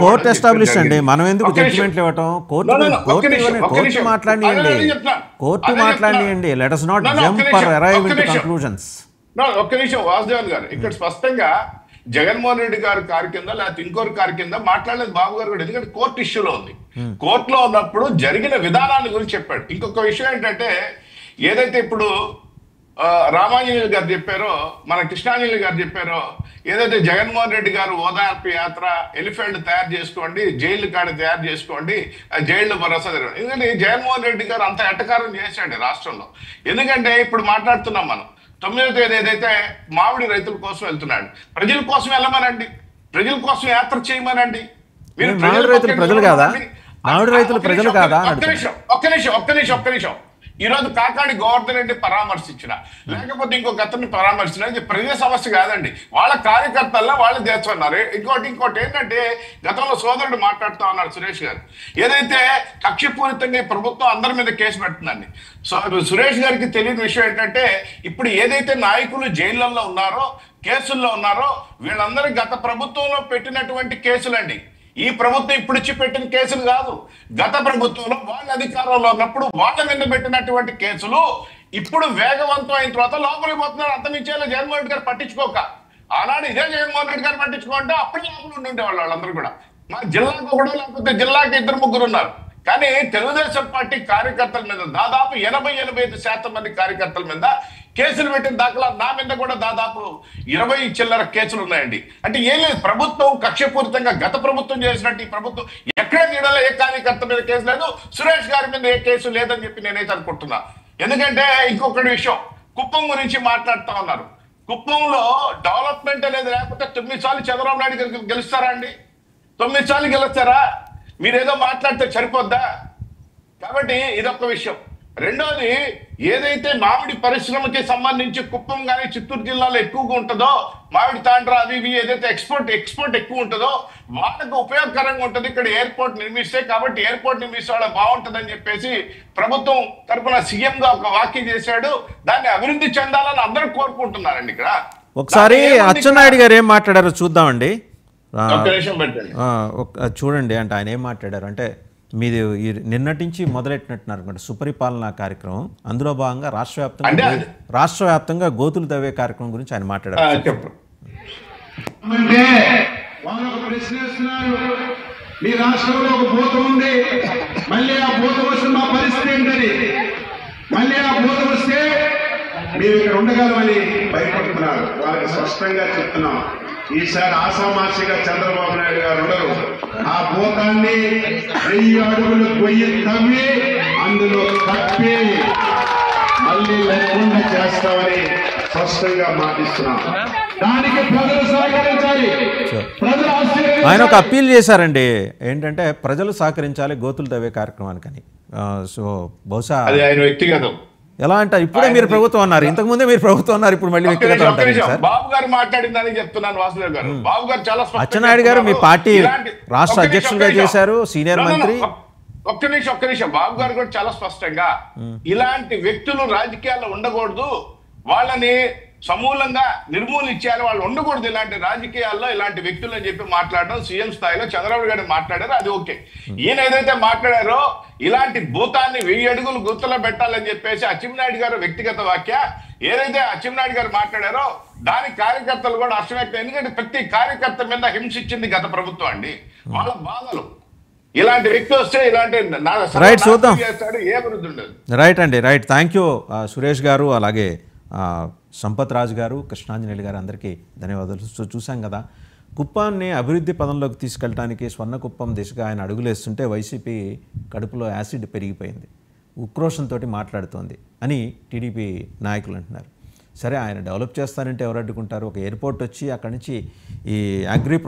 కోర్టు ఎస్టాబ్లిష్ అండి, మనం ఎందుకు జడ్జిమెంట్ ఇవ్వటం? కోర్టు మాట్లాడియండి. Let us not jump or arrive into conclusions. ఒక్క నిమిషం వాసుదేవన్ గారు, ఇక్కడ స్పష్టంగా జగన్మోహన్ రెడ్డి గారి కారు కింద లేకపోతే ఇంకోరి కారు కింద మాట్లాడలేదు బాబు గారు కూడా, ఎందుకంటే కోర్టు ఇష్యూలో ఉంది. కోర్టులో ఉన్నప్పుడు జరిగిన విధానాన్ని గురించి చెప్పాడు. ఇంకొక విషయం ఏంటంటే, ఏదైతే ఇప్పుడు రామాంజనేయులు గారు చెప్పారో, మన కృష్ణాంజలి గారు చెప్పారో, ఏదైతే జగన్మోహన్ రెడ్డి గారు ఓదార్పు యాత్ర ఎలిఫెంట్ తయారు చేసుకోండి, జైలు కాడ తయారు చేసుకోండి, జైల్లో భరోసా జరగండి. ఎందుకంటే జగన్మోహన్ రెడ్డి గారు అంత ఎట్టకారం చేశాడు రాష్ట్రంలో. ఎందుకంటే ఇప్పుడు మాట్లాడుతున్నాం మనం 9వ తేదీ ఏదైతే మామిడి రైతుల కోసం వెళ్తున్నాడు, ప్రజల కోసం వెళ్ళమనండి, ప్రజల కోసం యాత్ర చేయమనండి. మీరు మామిడి రైతులు ప్రజలు కాదా? మామిడి రైతులు ప్రజలు కాదా? ఒక్క నిమిషం. ఈ రోజు కాకాడి గోవర్ధన్ రెడ్డి పరామర్శించిన, లేకపోతే ఇంకొక అతన్ని పరామర్శించిన, ఇది ప్రజల సమస్య కాదండి. వాళ్ళ కార్యకర్తల్లో వాళ్ళు చేస్తున్నారు. ఇంకోటి ఏంటంటే, గతంలో సోదరుడు మాట్లాడుతూ ఉన్నారు సురేష్ గారు, ఏదైతే కక్షపూరితంగా ఈ ప్రభుత్వం అందరి మీద కేసు పెడుతుందండి. సురేష్ గారికి తెలియని విషయం ఏంటంటే, ఇప్పుడు ఏదైతే నాయకులు జైళ్లలో ఉన్నారో, కేసుల్లో ఉన్నారో, వీళ్ళందరూ గత ప్రభుత్వంలో పెట్టినటువంటి కేసులండి. ఈ ప్రభుత్వం ఇప్పుడు ఇచ్చి పెట్టిన కేసులు కాదు. గత ప్రభుత్వంలో వాళ్ళ అధికారంలో ఉన్నప్పుడు వాళ్ళ మీద పెట్టినటువంటి కేసులు ఇప్పుడు వేగవంతం అయిన తర్వాత లోపలికి పోతున్నారు. అంతమించేలా జగన్మోహన్ రెడ్డి గారు పట్టించుకోక, ఆనాడు ఇదే జగన్మోహన్ రెడ్డి గారు పట్టించుకుంటే అప్పుడు లోపల ఉండేవాళ్ళు వాళ్ళందరూ కూడా. మా జిల్లాకు కూడా లేకపోతే జిల్లాకి 2-3 ఉన్నారు. కానీ తెలుగుదేశం పార్టీ కార్యకర్తల మీద దాదాపు 80-85% మంది కార్యకర్తల మీద కేసులు పెట్టిన దాఖలా నా మీద కూడా దాదాపు 20 చిల్లర కేసులు ఉన్నాయండి. అంటే ఏం లేదు, ప్రభుత్వం కక్షపూరితంగా గత ప్రభుత్వం చేసినట్టు ఈ ప్రభుత్వం ఎక్కడ నీడలో ఏ కార్యకర్త మీద కేసు లేదు, సురేష్ గారి మీద ఏ కేసు లేదని చెప్పి నేనైతే అనుకుంటున్నా. ఎందుకంటే ఇంకొకటి విషయం, కుప్పం గురించి మాట్లాడుతూ ఉన్నారు. కుప్పంలో డెవలప్మెంట్ అనేది లేకపోతే 9 సార్లు చంద్రబాబు నాయుడు గారికి గెలుస్తారా అండి? 9 సార్లు గెలుస్తారా? మీరేదో మాట్లాడితే సరిపోద్దా? కాబట్టి ఇదొక విషయం. రెండోది, ఏదైతే మామిడి పరిశ్రమకి సంబంధించి కుప్పం కానీ చిత్తూరు జిల్లాలో ఎక్కువగా ఉంటుందో, మామిడి తాండ్రా అవి ఇవి ఏదైతే ఎక్స్పోర్ట్ ఎక్కువ ఉంటుందో వాళ్ళకు ఉపయోగకరంగా ఉంటుంది ఇక్కడ ఎయిర్పోర్ట్ నిర్మిస్తే. కాబట్టి ఎయిర్పోర్ట్ నిర్మిస్తే బాగుంటుందని చెప్పేసి ప్రభుత్వం తరఫున సీఎం గా ఒక వ్యాఖ్య చేశాడు. దాన్ని అభివృద్ధి చెందాలని అందరూ కోరుకుంటున్నారండి. ఇక్కడ ఒకసారి అచ్చెన్నాయుడు గారు ఏం మాట్లాడారో చూద్దామండి. చూడండి, అంటే ఆయన ఏం మాట్లాడారు అంటే, మీది నిన్నటి నుంచి మొదలెట్టినట్టున్నారు అనుకుంటే సుపరిపాలన కార్యక్రమం, అందులో భాగంగా రాష్ట్ర వ్యాప్తంగా గోతులు తవ్వే కార్యక్రమం గురించి ఆయన మాట్లాడారు. మీ రాష్ట్రంలో ఒక భూతం ఉంది, మళ్ళీ ఆ భూతం వస్తే మా పరిస్థితి ఏంటని, మళ్ళీ ఆ భూతం వస్తే మీరు ఇక్కడ ఉండగలమని భయపడుతున్నారు. వాళ్ళకి స్పష్టంగా చెప్తున్నాం, ఈసారి ఆసామాసిగా చంద్రబాబు నాయుడు గారు ఉండరు. ఆ భూతాన్ని 1000 అడుగులు గొయ్యి తవ్వి అందులో కప్పి మళ్ళీ లేకుండా చేస్తామని స్పష్టంగా మాటిస్తున్నాం. దానికి ప్రజలు సహకరించాలి. ఆయన ఒక అప్పీల్ చేశారండి, ఏంటంటే ప్రజలు సహకరించాలి గోతులు తవ్వే కార్యక్రమానికని. సో బహుశా ఆయన వ్యక్తిగతం ఎలా అంటే, ఇప్పుడే మీరు ప్రభుత్వం అన్నారు, ఇంతకు ముందే మీరు ప్రభుత్వం అన్నారు, ఇప్పుడు మళ్ళీ వ్యక్తిగతం అంటారు సార్. బాబు గారు మాట్లాడిందని చెప్తున్నాను వాసుదేవ్ గారు. బాబు గారు చాలా అచ్చెన్నాయుడు గారు మీ పార్టీ రాష్ట్ర అధ్యక్షులుగా చేశారు, సీనియర్ మంత్రి. ఒక్క నిమిషం. బాబు గారు కూడా చాలా స్పష్టంగా ఇలాంటి వ్యక్తులు రాజకీయాల్లో ఉండకూడదు, వాళ్ళని సమూలంగా నిర్మూలించాలి, వాళ్ళు ఉండకూడదు ఇలాంటి రాజకీయాల్లో ఇలాంటి వ్యక్తులు అని చెప్పి మాట్లాడడం సీఎం స్థాయిలో చంద్రబాబు గారు మాట్లాడారు, అది ఓకే. ఈయన ఏదైతే మాట్లాడారో ఇలాంటి భూతాన్ని 1000 అడుగులు గుర్తులో పెట్టాలని చెప్పేసి అచ్చెన్నాయుడు గారు వ్యక్తిగత వ్యాఖ్య ఏదైతే అచ్చెన్నాయుడు గారు మాట్లాడారో దాని కార్యకర్తలు కూడా అర్థమవుతాయి. ఎందుకంటే ప్రతి కార్యకర్త మీద హింసించింది గత ప్రభుత్వం అండి. వాళ్ళ బాధలు ఇలాంటి వ్యక్తి వస్తే ఇలాంటి చేస్తాడు, ఏ అభివృద్ధి ఉండదు. రైట్ అండి, రైట్. థ్యాంక్ యూ సురేష్ గారు, అలాగే సంపత్ రాజు గారు, కృష్ణాంజనేయులు గారు, అందరికీ ధన్యవాదాలు. చూసాం కదా, కుప్పాన్ని అభివృద్ధి పదంలోకి తీసుకెళ్ళడానికి స్వర్ణకుప్పం దిశగా ఆయన అడుగులేస్తుంటే వైసీపీ కడుపులో యాసిడ్ పెరిగిపోయింది, ఉక్రోషంతో మాట్లాడుతోంది అని టీడీపీ నాయకులు అంటున్నారు. సరే, ఆయన డెవలప్ చేస్తానంటే ఎవరు అడ్డుకుంటారు? ఒక ఎయిర్పోర్ట్ వచ్చి అక్కడి నుంచి ఈ అగ్రి